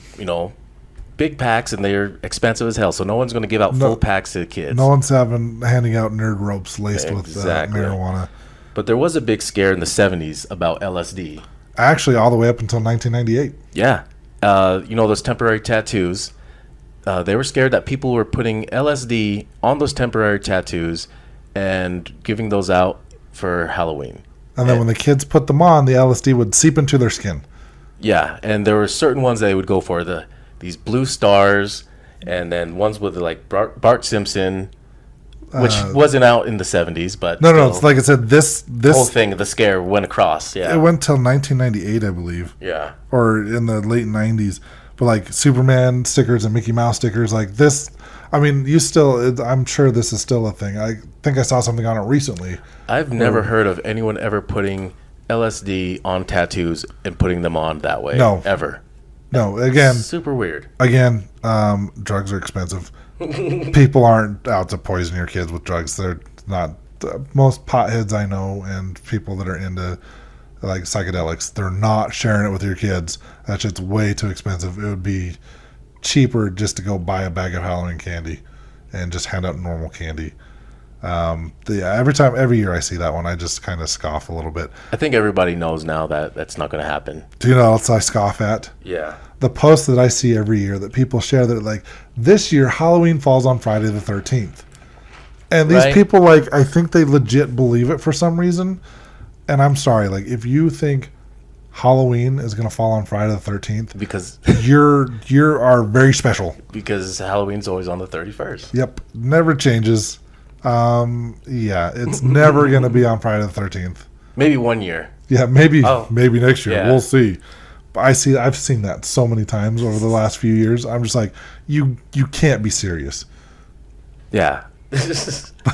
big packs, and they're expensive as hell. So no one's going to give out full packs to the kids. No one's handing out nerd ropes laced with marijuana. But there was a big scare in the 70s about LSD. Actually, all the way up until 1998. Yeah. Those temporary tattoos. They were scared that people were putting LSD on those temporary tattoos and giving those out for Halloween. And then when the kids put them on, the LSD would seep into their skin. Yeah, and there were certain ones they would go for, these blue stars, and then ones with like Bart Simpson, which wasn't out in the 70s, but no, it's like I said, this whole thing, the scare went across. Yeah, it went till 1998, I believe. Yeah, or in the late 90s. But like Superman stickers and Mickey Mouse stickers, like this. I mean, I'm sure this is still a thing. I think I saw something on it recently. I've never heard of anyone ever putting LSD on tattoos and putting them on that way. No, ever. No, again, super weird. Again, drugs are expensive. People aren't out to poison your kids with drugs. They're not. Most potheads I know and people that are into like psychedelics, they're not sharing it with your kids. That shit's way too expensive. It would be cheaper just to go buy a bag of Halloween candy and just hand out normal candy. Every year I see that one, I just kind of scoff a little bit. I think everybody knows now that that's not going to happen. Do you know what else I scoff at? Yeah. The posts that I see every year that people share that like, this year Halloween falls on Friday the 13th. And these people, like, I think they legit believe it for some reason. And I'm sorry, like, if you think Halloween is going to fall on Friday the 13th, because you are very special. Because Halloween's always on the 31st. Yep, never changes. It's never going to be on Friday the 13th. Maybe one year. Yeah, maybe next year. Yeah. We'll see. But I've seen that so many times over the last few years. I'm just like, you can't be serious. Yeah.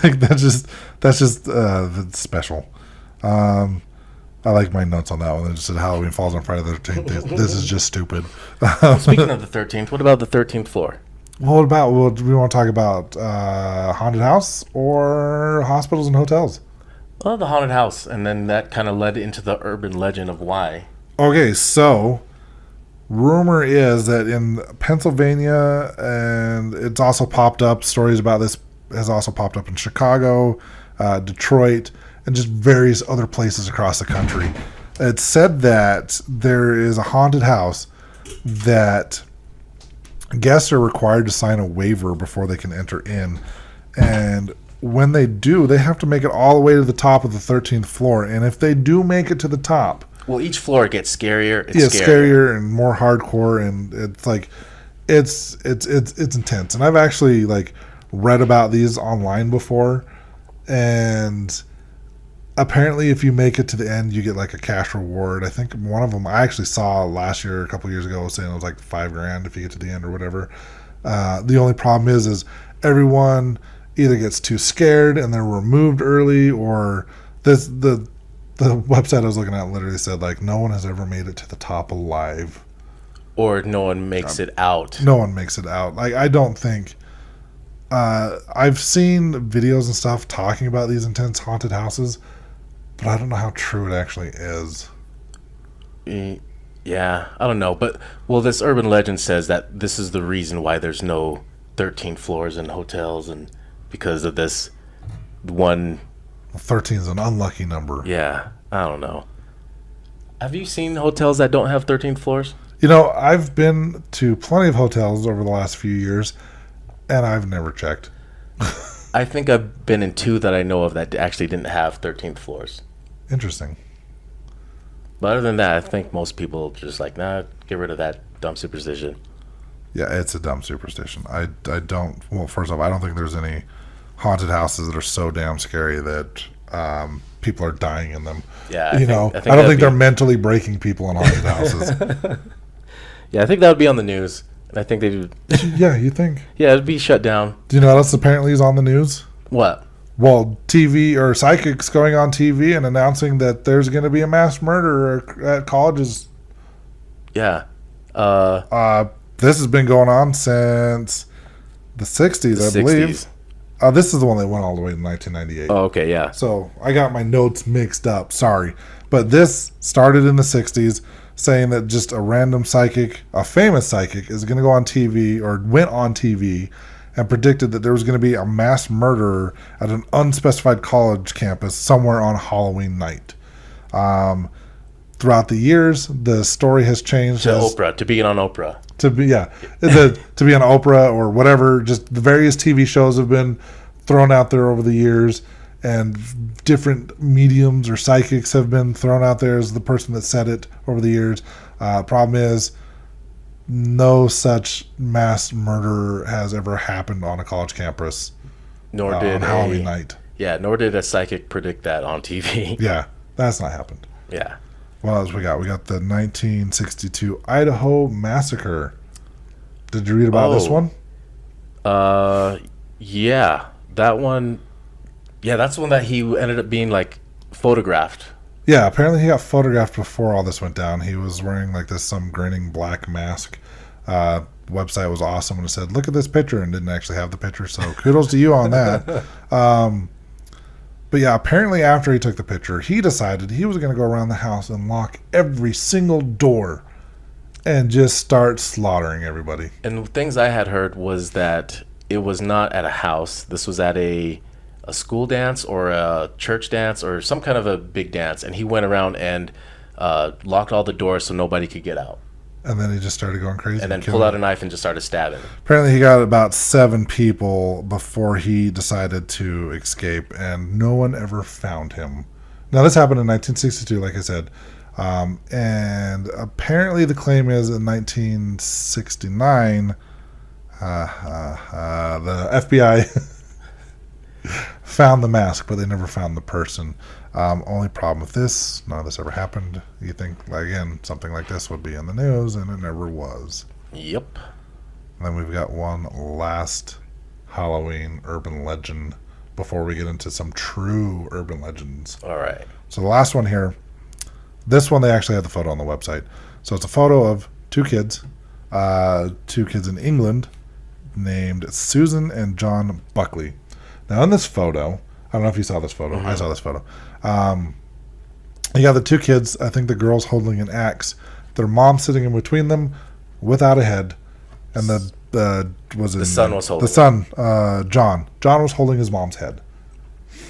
Like that's just that's special. I like my notes on that one. It just said Halloween falls on Friday the 13th. This is just stupid. Speaking of the 13th, what about the 13th floor? What about? Well, do we want to talk about haunted house or hospitals and hotels? Well, the haunted house, and then that kind of led into the urban legend of why. Okay, so rumor is that in Pennsylvania, and it's also popped up, stories about this has also popped up in Chicago, Detroit, and just various other places across the country. It's said that there is a haunted house that guests are required to sign a waiver before they can enter in. And when they do, they have to make it all the way to the top of the 13th floor. And if they do make it to the top... Well, each floor gets scarier. It's scarier and more hardcore. And it's like... It's intense. And I've actually, like, read about these online before. And... apparently, if you make it to the end, you get like a cash reward. I think one of them I actually saw last year, a couple years ago, saying it was like $5,000 if you get to the end or whatever. The only problem is everyone either gets too scared and they're removed early, or the website I was looking at literally said like no one has ever made it to the top alive, or no one makes it out. no one makes it out. Like I don't think I've seen videos and stuff talking about these intense haunted houses, but I don't know how true it actually is. Yeah, I don't know, but well, this urban legend says that this is the reason why there's no 13 floors in hotels, and because of this one. 13 is an unlucky number. Yeah, I don't know. Have you seen hotels that don't have 13 floors? You know, I've been to plenty of hotels over the last few years, and I've never checked. I think I've been in 2 that I know of that actually didn't have 13 floors. Interesting. But other than that, I think most people just like, nah, get rid of that dumb superstition. Yeah, it's a dumb superstition. I don't. Well, first off, I don't think there's any haunted houses that are so damn scary that people are dying in them. Yeah, I don't think they're mentally breaking people in haunted houses. Yeah, I think that would be on the news. And I think they do. Yeah, you think? Yeah, it'd be shut down. Do you know what else apparently is on the news? What? Well, TV or psychics going on TV and announcing that there's going to be a mass murder at colleges. Yeah. This has been going on since the 60s, I believe. This is the one that went all the way to 1998. Oh, okay, yeah. So I got my notes mixed up. Sorry. But this started in the 60s, saying that just a random psychic, a famous psychic, is going to go on TV, or went on TV, and predicted that there was going to be a mass murder at an unspecified college campus somewhere on Halloween night. Throughout the years, the story has changed. To be on Oprah. To be on Oprah or whatever. Just the various TV shows have been thrown out there over the years, and different mediums or psychics have been thrown out there as the person that said it over the years. Problem is, no such mass murder has ever happened on a college campus. Nor did on Halloween night. Yeah, nor did a psychic predict that on TV. Yeah, that's not happened. Yeah. What else we got? We got the 1962 Idaho massacre. Did you read about this one? Yeah, that one. Yeah, that's the one that he ended up being like photographed. Yeah, apparently he got photographed before all this went down. He was wearing like some grinning black mask. Website was awesome and it said, "Look at this picture," and didn't actually have the picture. So kudos to you on that. But yeah, apparently after he took the picture, he decided he was going to go around the house and lock every single door and just start slaughtering everybody. And things I had heard was that it was not at a house. This was at a school dance or a church dance or some kind of a big dance. And he went around and locked all the doors so nobody could get out. And then he just started going crazy. And then pulled out a knife and just started stabbing. Apparently he got about 7 people before he decided to escape, and no one ever found him. Now, this happened in 1962, like I said. And apparently the claim is in 1969, the FBI found the mask, but they never found the person. Only problem with this, none of this ever happened. You think, again, something like this would be in the news, and it never was. Yep. And then we've got one last Halloween urban legend before we get into some true urban legends. All right. So the last one here, this one they actually have the photo on the website. So it's a photo of 2 kids in England named Susan and John Buckley. Now in this photo, I don't know if you saw this photo. Mm-hmm. I saw this photo. You got the 2 kids. I think the girl's holding an axe. Their mom sitting in between them without a head. And the son was holding. The son, John. John was holding his mom's head.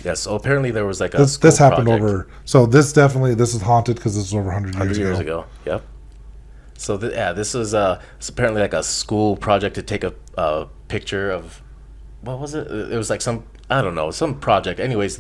Yeah, so apparently there was like a this happened project. So this is haunted because this is over 100 years ago. Yep. So this is apparently like a school project to take a picture of, what was it? It was like some project. Anyways,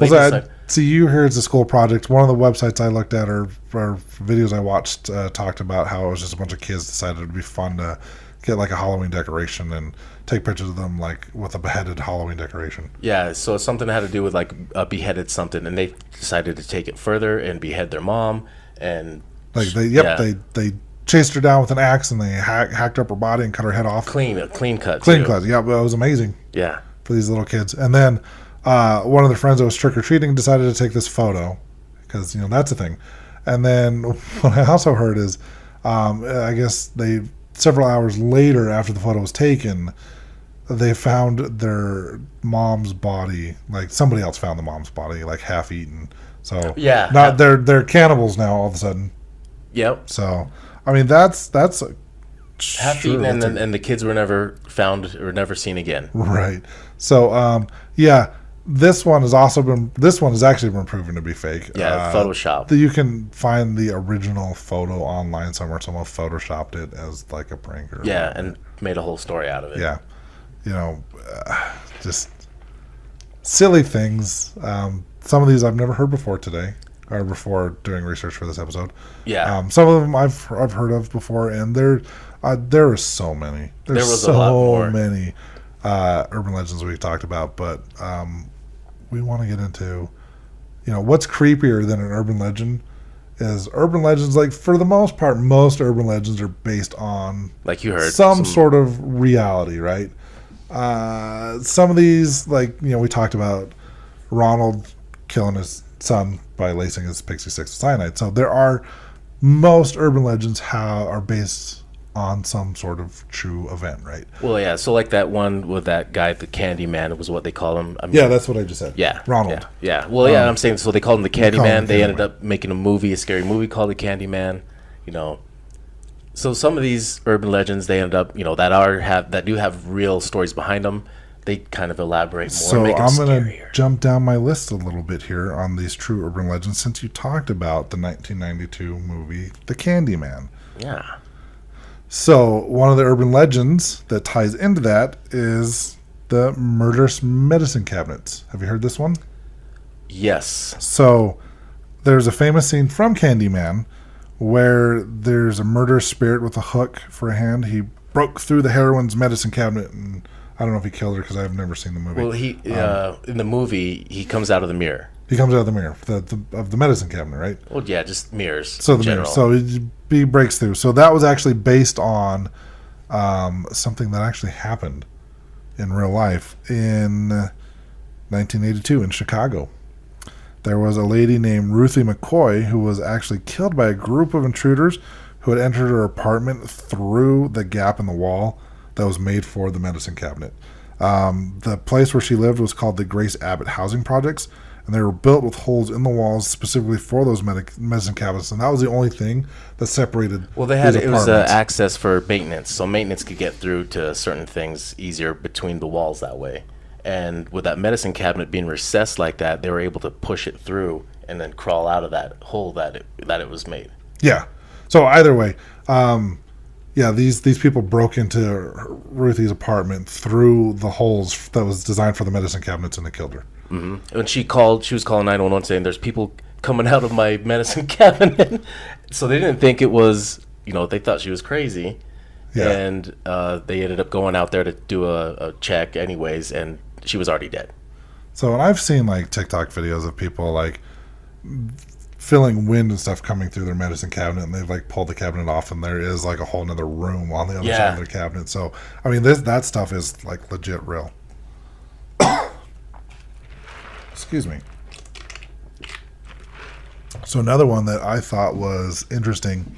see, you heard it's a school project. One of the websites I looked at or videos I watched talked about how it was just a bunch of kids decided it'd be fun to get like a Halloween decoration and take pictures of them like with a beheaded Halloween decoration. Yeah, so something had to do with like a beheaded something, and they decided to take it further and behead their mom. And like they chased her down with an axe and they hacked up her body and cut her head off. Clean cut. Yeah, well, it was amazing. Yeah. for these little kids. And then one of the friends that was trick-or-treating decided to take this photo because, that's a thing. And then what I also heard is, I guess several hours later after the photo was taken, they found their mom's body. Like somebody else found the mom's body, like half eaten. So yeah, they're cannibals now all of a sudden. Yep. So I mean that's half eaten, and the kids were never found or never seen again. Right. So this one has actually been proven to be fake. Yeah, Photoshop. You can find the original photo online somewhere. Someone photoshopped it as like a prank or whatever. And made a whole story out of it. Yeah. Just silly things. Some of these I've never heard before today, or before doing research for this episode. Yeah. Some of them I've heard of before, and there are so many. There was so a lot more. Many urban legends we talked about, but we want to get into, what's creepier than an urban legend is urban legends. Like for the most part, most urban legends are based on, like you heard, some sort of reality, right? Some of these, like, we talked about Ronald killing his son by lacing his pixie sticks with cyanide. So most urban legends are based on some sort of true event, right? Well, yeah. So like that one with that guy, the Candy Man, was what they call him. I mean, yeah, that's what I just said. Yeah, Ronald. Yeah. Well, I'm saying, so they called him the Candy Man. They ended up making a scary movie called The Candy Man. So some of these urban legends, they end up, that do have real stories behind them. They kind of elaborate more. So make I'm going to jump down my list a little bit here on these true urban legends, since you talked about the 1992 movie The Candy Man. Yeah. So one of the urban legends that ties into that is the murderous medicine cabinets. Have you heard this one? Yes. So there's a famous scene from Candyman where there's a murderous spirit with a hook for a hand. He broke through the heroine's medicine cabinet, and I don't know if he killed her because I've never seen the movie. Well, in the movie, he comes out of the mirror. He comes out of the mirror of the medicine cabinet, right? Well, yeah, just mirrors. So the mirror. So he breaks through. So that was actually based on something that actually happened in real life in 1982 in Chicago. There was a lady named Ruthie McCoy who was actually killed by a group of intruders who had entered her apartment through the gap in the wall that was made for the medicine cabinet. The place where she lived was called the Grace Abbott Housing Projects, and they were built with holes in the walls specifically for those medicine cabinets, and that was the only thing that separated. Well, it was access for maintenance, so maintenance could get through to certain things easier between the walls that way. And with that medicine cabinet being recessed like that, they were able to push it through and then crawl out of that hole that it was made. Yeah. So either way, these people broke into Ruthie's apartment through the holes that was designed for the medicine cabinets, and they killed her. Mm-hmm. When she was calling 911 saying, "There's people coming out of my medicine cabinet." So they didn't think it was, they thought she was crazy. Yeah. And they ended up going out there to do a check anyways, and she was already dead. So, and I've seen like TikTok videos of people like feeling wind and stuff coming through their medicine cabinet, and they've like pulled the cabinet off, and there is like a whole nother room on the other side of their cabinet. So, I mean, that stuff is like legit real. Excuse me. So another one that I thought was interesting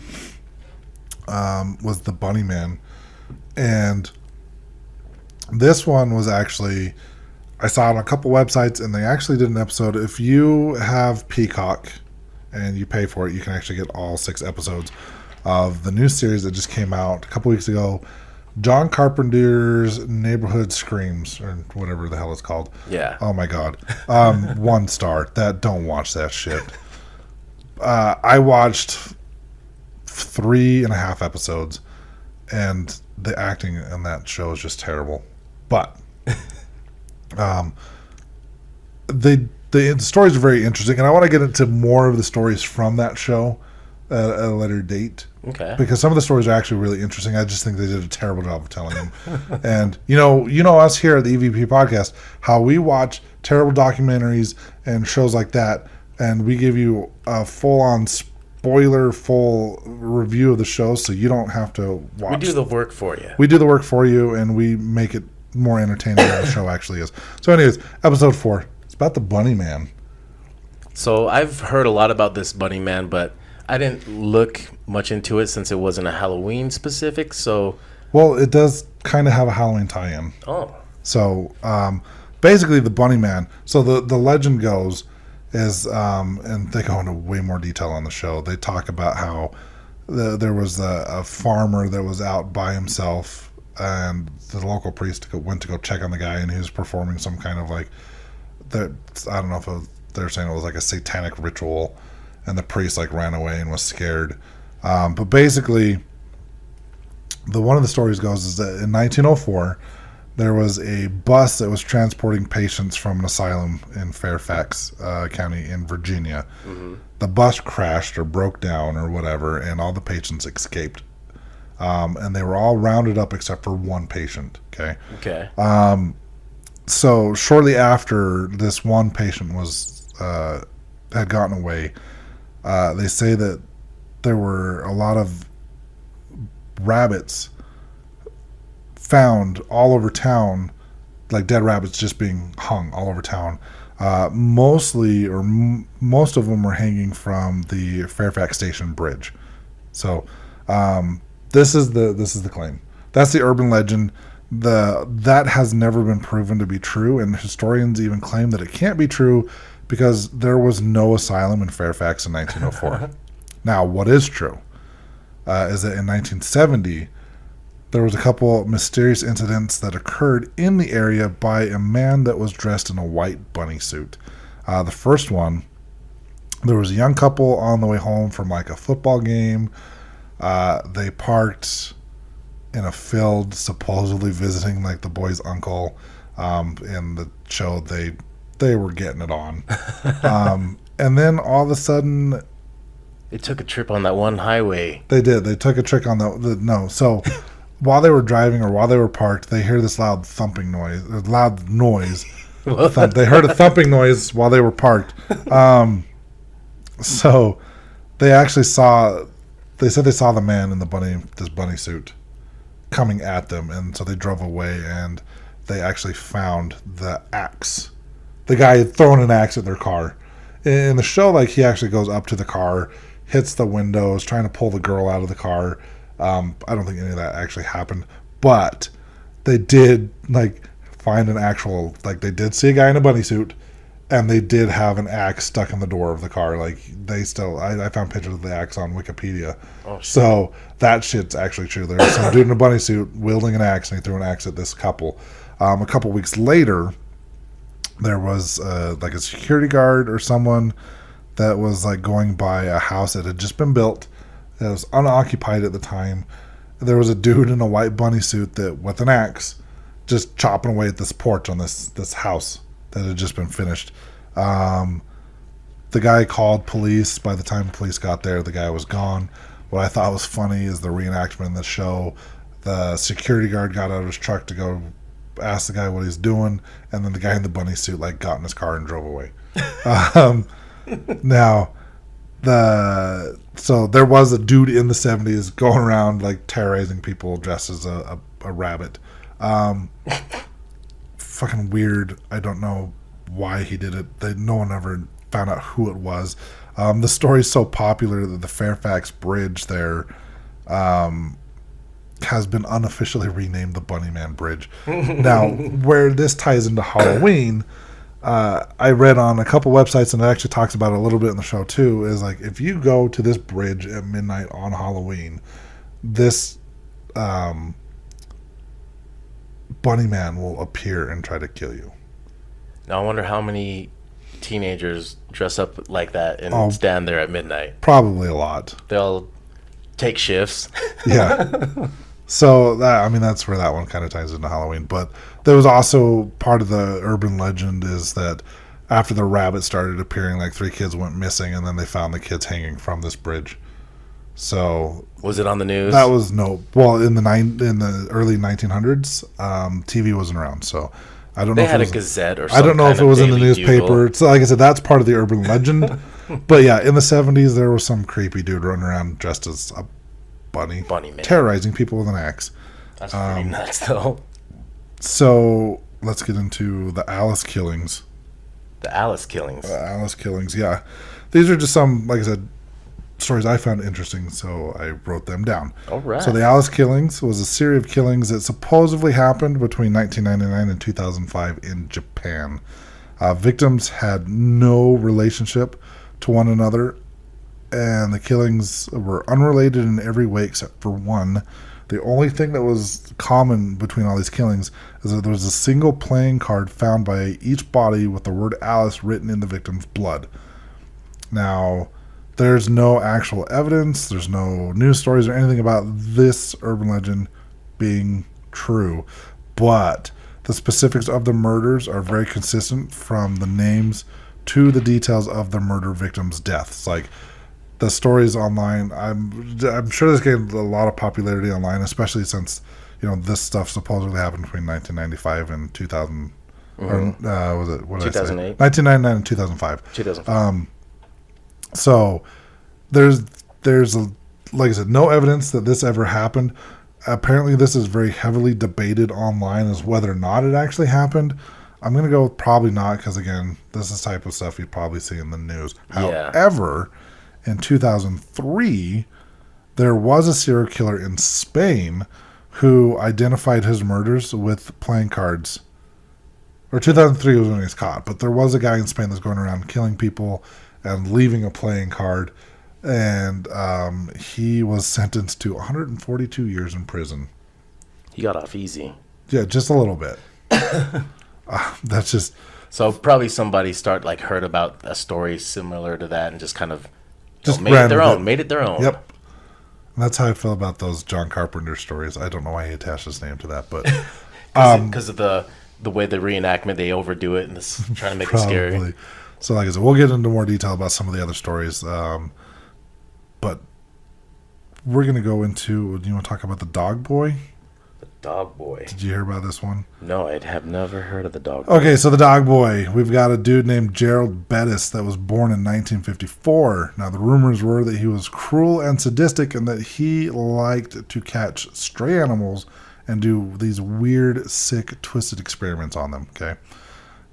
was the Bunny Man. And this one was actually, I saw it on a couple websites, and they actually did an episode. If you have Peacock and you pay for it, you can actually get all 6 episodes of the new series that just came out a couple weeks ago, John Carpenter's Neighborhood Screams, or whatever the hell it's called. Yeah. Oh my God. 1 star. Don't watch that shit. I watched 3.5 episodes, and the acting in that show is just terrible. But the stories are very interesting, and I want to get into more of the stories from that show at a later date. Okay. Because some of the stories are actually really interesting. I just think they did a terrible job of telling them. And you know us here at the EVP podcast, how we watch terrible documentaries and shows like that, and we give you a full-on spoiler-full review of the show, so you don't have to watch. We do the work for you. We do the work for you, and we make it more entertaining than the show actually is. So anyways, episode 4. It's about the Bunny Man. So I've heard a lot about this Bunny Man, but I didn't look much into it since it wasn't a Halloween specific. So, Well, it does kind of have a Halloween tie-in. oh, So basically, the Bunny Man. So the legend goes is, and they go into way more detail on the show. They talk about how there was a farmer that was out by himself, and the local priest went to go check on the guy, and he was performing some kind of like, I don't know if they're saying it was like a satanic ritual, and the priest like ran away and was scared. But basically, one of the stories goes is that in 1904, there was a bus that was transporting patients from an asylum in Fairfax County in Virginia. Mm-hmm. The bus crashed or broke down or whatever, and all the patients escaped. And they were all rounded up except for one patient. Okay. So shortly after this one patient had gotten away, they say that there were a lot of rabbits found all over town, like dead rabbits just being hung all over town. Most of them were hanging from the Fairfax Station Bridge. So this is the claim. That's the urban legend. That has never been proven to be true, and historians even claim that it can't be true because there was no asylum in Fairfax in 1904. Now, what is true is that in 1970, there was a couple mysterious incidents that occurred in the area by a man that was dressed in a white bunny suit. The first one, there was a young couple on the way home from like a football game. They parked in a field, supposedly visiting like the boy's uncle. In the show, they were getting it on. And then all of a sudden, they took a trip on that one highway. They did. They took a trick on So while they were driving or while they were parked, they hear this loud noise. They heard a thumping noise while they were parked. So they actually they said they saw the man in this bunny suit coming at them, and so they drove away, and they actually found the axe. The guy had thrown an axe at their car. In the show, like, he actually goes up to the car, hits the windows, trying to pull the girl out of the car. I don't think any of that actually happened, but they did like find an actual, like, they did see a guy in a bunny suit, and they did have an axe stuck in the door of the car. Like, I found pictures of the axe on Wikipedia. Oh, so that shit's actually true. There was some dude in a bunny suit wielding an axe, and he threw an axe at this couple. A couple weeks later, there was like a security guard or someone that was like going by a house that had just been built. It was unoccupied at the time. There was a dude in a white bunny suit that with an axe just chopping away at this porch on this house that had just been finished. The guy called police. By the time police got there, the guy was gone. What I thought was funny is the reenactment in the show. The security guard got out of his truck to go ask the guy what he's doing, and then the guy in the bunny suit like got in his car and drove away. Now, so there was a dude in the 70s going around like terrorizing people dressed as a rabbit. Fucking weird. I don't know why he did it. No one ever found out who it was. The story's so popular that the Fairfax Bridge there has been unofficially renamed the Bunnyman Bridge. Now, where this ties into Halloween, I read on a couple websites, and it actually talks about it a little bit in the show too, is like if you go to this bridge at midnight on Halloween, this Bunnyman will appear and try to kill you. Now I wonder how many teenagers dress up like that and stand there at midnight. Probably a lot. They'll take shifts. Yeah. So that's where that one kind of ties into Halloween. But there was also part of the urban legend is that after the rabbit started appearing, like 3 kids went missing, and then they found the kids hanging from this bridge. So was it on the news? That was in the early 1900s, TV wasn't around, so I don't know. They had a Gazette or something. I don't know if it was in the newspaper. So, like I said, that's part of the urban legend. But yeah, in the 70s, there was some creepy dude running around dressed as a bunny man, terrorizing people with an axe. That's pretty nuts, though. So let's get into the Alice killings. The Alice killings. Alice killings, yeah. These are just some, like I said, stories I found interesting, so I wrote them down. All right. So the Alice killings was a series of killings that supposedly happened between 1999 and 2005 in Japan. Victims had no relationship to one another, and the killings were unrelated in every way except for one. The only thing that was common between all these killings is that there was a single playing card found by each body with the word Alice written in the victim's blood. Now, there's no actual evidence, there's no news stories or anything about this urban legend being true, but the specifics of the murders are very consistent from the names to the details of the murder victims' deaths. Like, the stories online, I'm sure this gained a lot of popularity online, especially since, this stuff supposedly happened between 1995 and 2000. Mm-hmm. Or was it, what did I say? 2008. 1999 and 2005. 2005. So there's like I said, no evidence that this ever happened. Apparently this is very heavily debated online as whether or not it actually happened. I'm going to go with probably not, because again, this is the type of stuff you'd probably see in the news. Yeah. However, in 2003, there was a serial killer in Spain who identified his murders with playing cards. Or 2003 was when he was caught, but there was a guy in Spain that's going around killing people and leaving a playing card, and he was sentenced to 142 years in prison. He got off easy. Yeah, just a little bit. That's just... So probably somebody heard about a story similar to that and just kind of made it their own. Yep. And that's how I feel about those John Carpenter stories. I don't know why he attached his name to that, but... Because of the way the reenactment, they overdo it and trying to make it scary. So like I said, we'll get into more detail about some of the other stories. But we're going to go into... Do you want to talk about the dog boy? The dog boy. Did you hear about this one? No, I have never heard of the dog boy. Okay, so the dog boy. We've got a dude named Gerald Bettis that was born in 1954. Now, the rumors were that he was cruel and sadistic and that he liked to catch stray animals and do these weird, sick, twisted experiments on them, okay?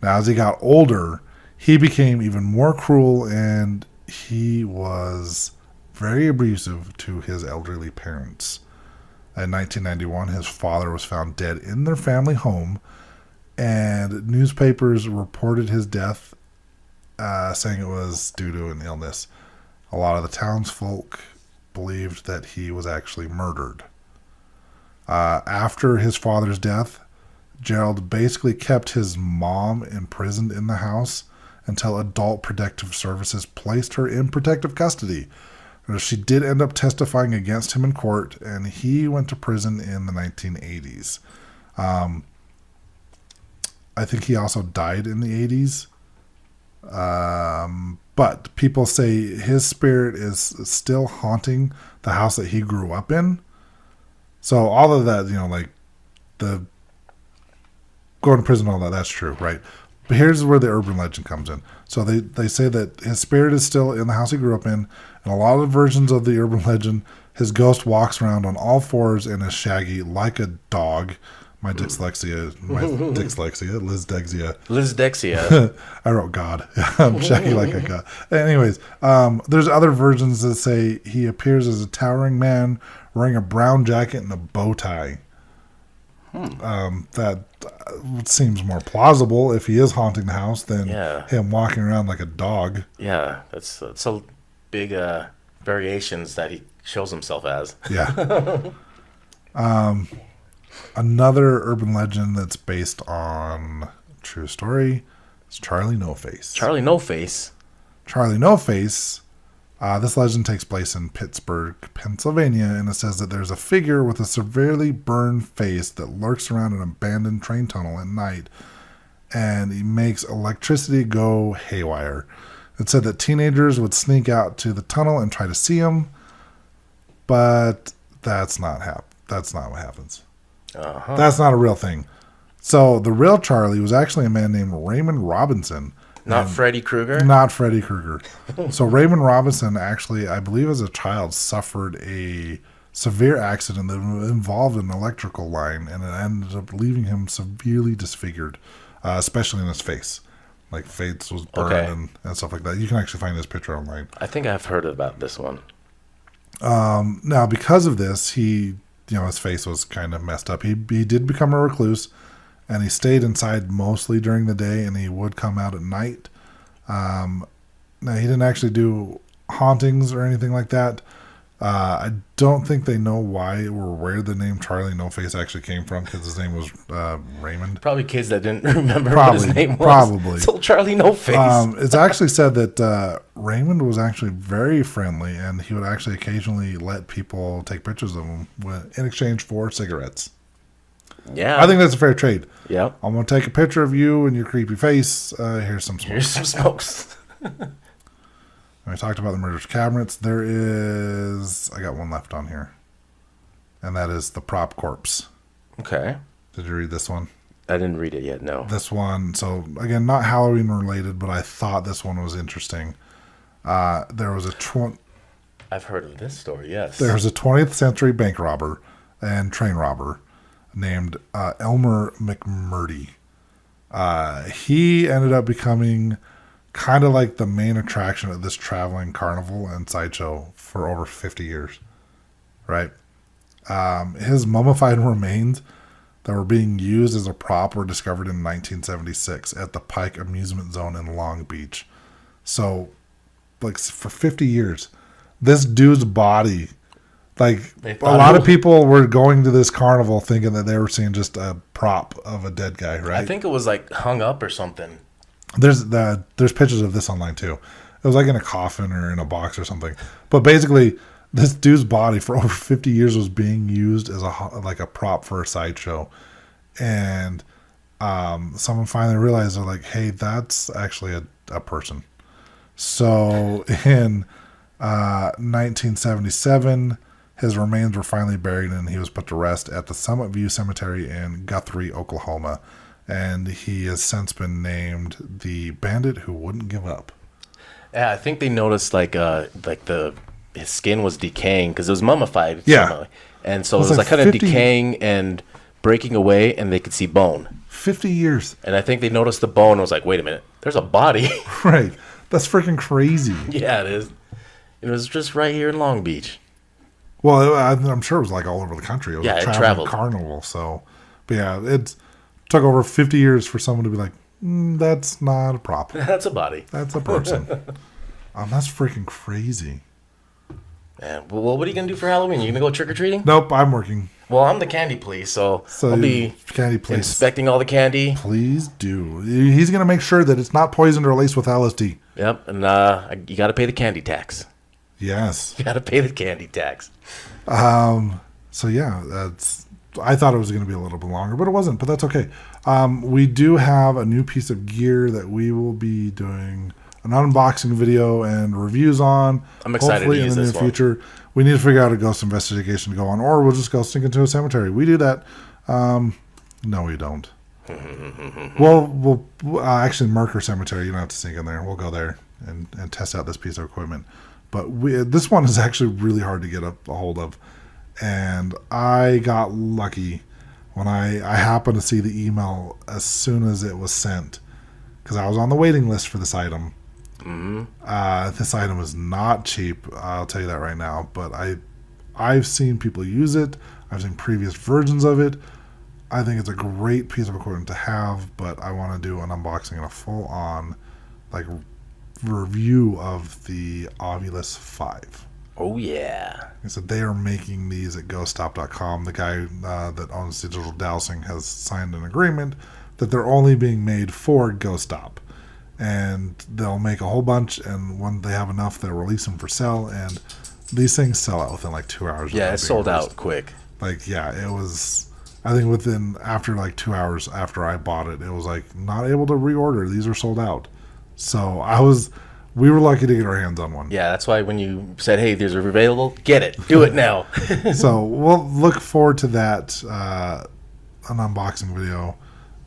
Now, as he got older, he became even more cruel, and he was very abusive to his elderly parents. In 1991, his father was found dead in their family home, and newspapers reported his death, saying it was due to an illness. A lot of the townsfolk believed that he was actually murdered. After his father's death, Gerald basically kept his mom imprisoned in the house until Adult Protective Services placed her in protective custody. She did end up testifying against him in court, and he went to prison in the 1980s. I think he also died in the 80s. But people say his spirit is still haunting the house that he grew up in. So all of that, the going to prison, all that's true, right? But here's where the urban legend comes in. So they say that his spirit is still in the house he grew up in. And a lot of versions of the urban legend, his ghost walks around on all fours and is shaggy like a dog. Lizdexia. Lizdexia. I wrote God. I'm shaggy like a god. Anyways, there's other versions that say he appears as a towering man wearing a brown jacket and a bow tie. That seems more plausible if he is haunting the house than him walking around like a dog. Yeah, that's a big variations that he shows himself as. Yeah. Another urban legend that's based on true story is Charlie No Face. Charlie No Face. Charlie No Face. This legend takes place in Pittsburgh, Pennsylvania, and it says that there's a figure with a severely burned face that lurks around an abandoned train tunnel at night, and he makes electricity go haywire. It said that teenagers would sneak out to the tunnel and try to see him, but that's not what happens. Uh-huh. That's not a real thing. So the real Charlie was actually a man named Raymond Robinson. Not Freddy Krueger? Not Freddy Krueger. So Raymond Robinson actually, I believe as a child, suffered a severe accident that involved an electrical line, and it ended up leaving him severely disfigured, especially in his face. Like, face was burned and stuff like that. You can actually find this picture online. I think I've heard about this one. Now, because of this, his face was kind of messed up. He did become a recluse, and he stayed inside mostly during the day, and he would come out at night. Now, he didn't actually do hauntings or anything like that. I don't think they know why or where the name Charlie No Face actually came from, because his name was Raymond. Probably kids that didn't remember what his name was. Probably. So Charlie No Face. It's actually said that Raymond was actually very friendly, and he would actually occasionally let people take pictures of him in exchange for cigarettes. Yeah. I think that's a fair trade. Yeah. I'm going to take a picture of you and your creepy face. Here's some smokes. Here's some smokes. We talked about the murderous cabinets. I got one left on here. And that is the prop corpse. Okay. Did you read this one? I didn't read it yet, no. This one, so again, not Halloween related, but I thought this one was interesting. There was I've heard of this story, yes. There was a 20th century bank robber and train robber named Elmer McMurdy. He ended up becoming kind of like the main attraction of this traveling carnival and sideshow for over 50 years, right? His mummified remains that were being used as a prop were discovered in 1976 at the Pike Amusement Zone in Long Beach. So, like, for 50 years, this dude's body, like, a lot of people were going to this carnival thinking that they were seeing just a prop of a dead guy, right? I think it was, like, hung up or something. There's pictures of this online too. It was like in a coffin or in a box or something. But basically, this dude's body for over 50 years was being used as a prop for a sideshow, and someone finally realized, they're like, hey, that's actually a person. So in 1977, his remains were finally buried, and he was put to rest at the Summit View Cemetery in Guthrie, Oklahoma. And he has since been named the bandit who wouldn't give up. Yeah, I think they noticed his skin was decaying because it was mummified. Yeah. Somehow. And so it was like kind of decaying and breaking away, and they could see bone. 50 years. And I think they noticed the bone and was like, wait a minute, there's a body. Right. That's freaking crazy. Yeah, it is. It was just right here in Long Beach. Well, I'm sure it was like all over the country. It was Yeah, a it traveling traveled. carnival. So, but yeah, it took over 50 years for someone to be like, that's not a prop. That's a body. That's a person. That's freaking crazy. Man, well, what are you going to do for Halloween? You going to go trick-or-treating? Nope, I'm working. Well, I'm the candy police, so I'll be candy police. inspecting all the candy. Please do. He's going to make sure that it's not poisoned or laced with LSD. Yep, and you got to pay the candy tax. Yes. You got to pay the candy tax. So yeah, I thought it was going to be a little bit longer, but it wasn't. But that's okay. We do have a new piece of gear that we will be doing an unboxing video and reviews on. I'm excited to use in the this near one. future. We need to figure out a ghost investigation to go on, or we'll just go sneak into a cemetery. We do that. No, we don't. We'll actually Merker Cemetery. You don't have to sneak in there. We'll go there and test out this piece of equipment. But this one is actually really hard to get a hold of. And I got lucky when I happened to see the email as soon as it was sent, because I was on the waiting list for this item. Mm-hmm. This item is not cheap, I'll tell you that right now, but I've seen people use it. I've seen previous versions of it. I think it's a great piece of equipment to have, but I want to do an unboxing and a full-on review of the Ovilus 5. Oh, yeah. I said they are making these at GhostStop.com. The guy that owns Digital Dowsing has signed an agreement that they're only being made for GhostStop. And they'll make a whole bunch, and when they have enough, they'll release them for sale. And these things sell out within 2 hours. Yeah, it sold out quick. It was, I think after 2 hours after I bought it, it was not able to reorder. These are sold out. So we were lucky to get our hands on one. Yeah, that's why when you said, hey, these are available, get it. Do it now. So we'll look forward to that, an unboxing video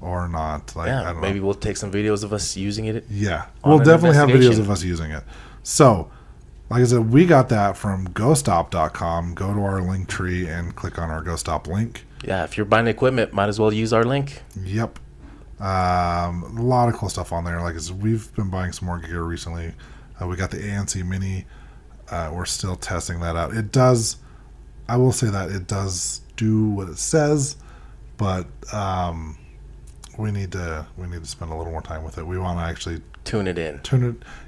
or not. I don't know. Maybe we'll take some videos of us using it. Yeah, we'll definitely have videos of us using it. So Like I said, we got that from ghostop.com. Go to our link tree and click on our Ghostop link. Yeah, if you're buying equipment, might as well use our link. Yep. A lot of cool stuff on there. Like I said, we've been buying some more gear recently. We got the ANC Mini. We're still testing that out. It does, I will say that it does do what it says, but we need to spend a little more time with it. We want to actually Tune it in.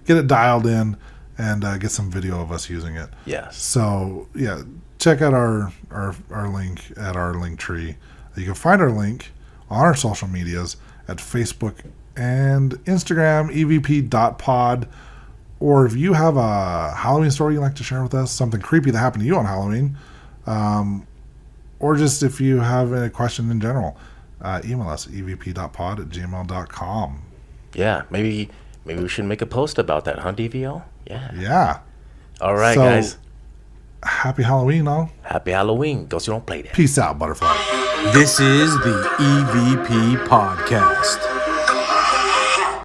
get it dialed in, and get some video of us using it. Yes. So yeah, check out our link at our link tree. You can find our link on our social medias at Facebook and Instagram, evp.pod. Or if you have a Halloween story you'd like to share with us, something creepy that happened to you on Halloween, or just if you have a question in general, email us evp.pod@gmail.com. Yeah, maybe we should make a post about that, huh, DVO? Yeah. Yeah. All right, So, guys. Happy Halloween, all. Happy Halloween. Ghosty don't play that. Peace out, butterfly. This is the EVP Podcast.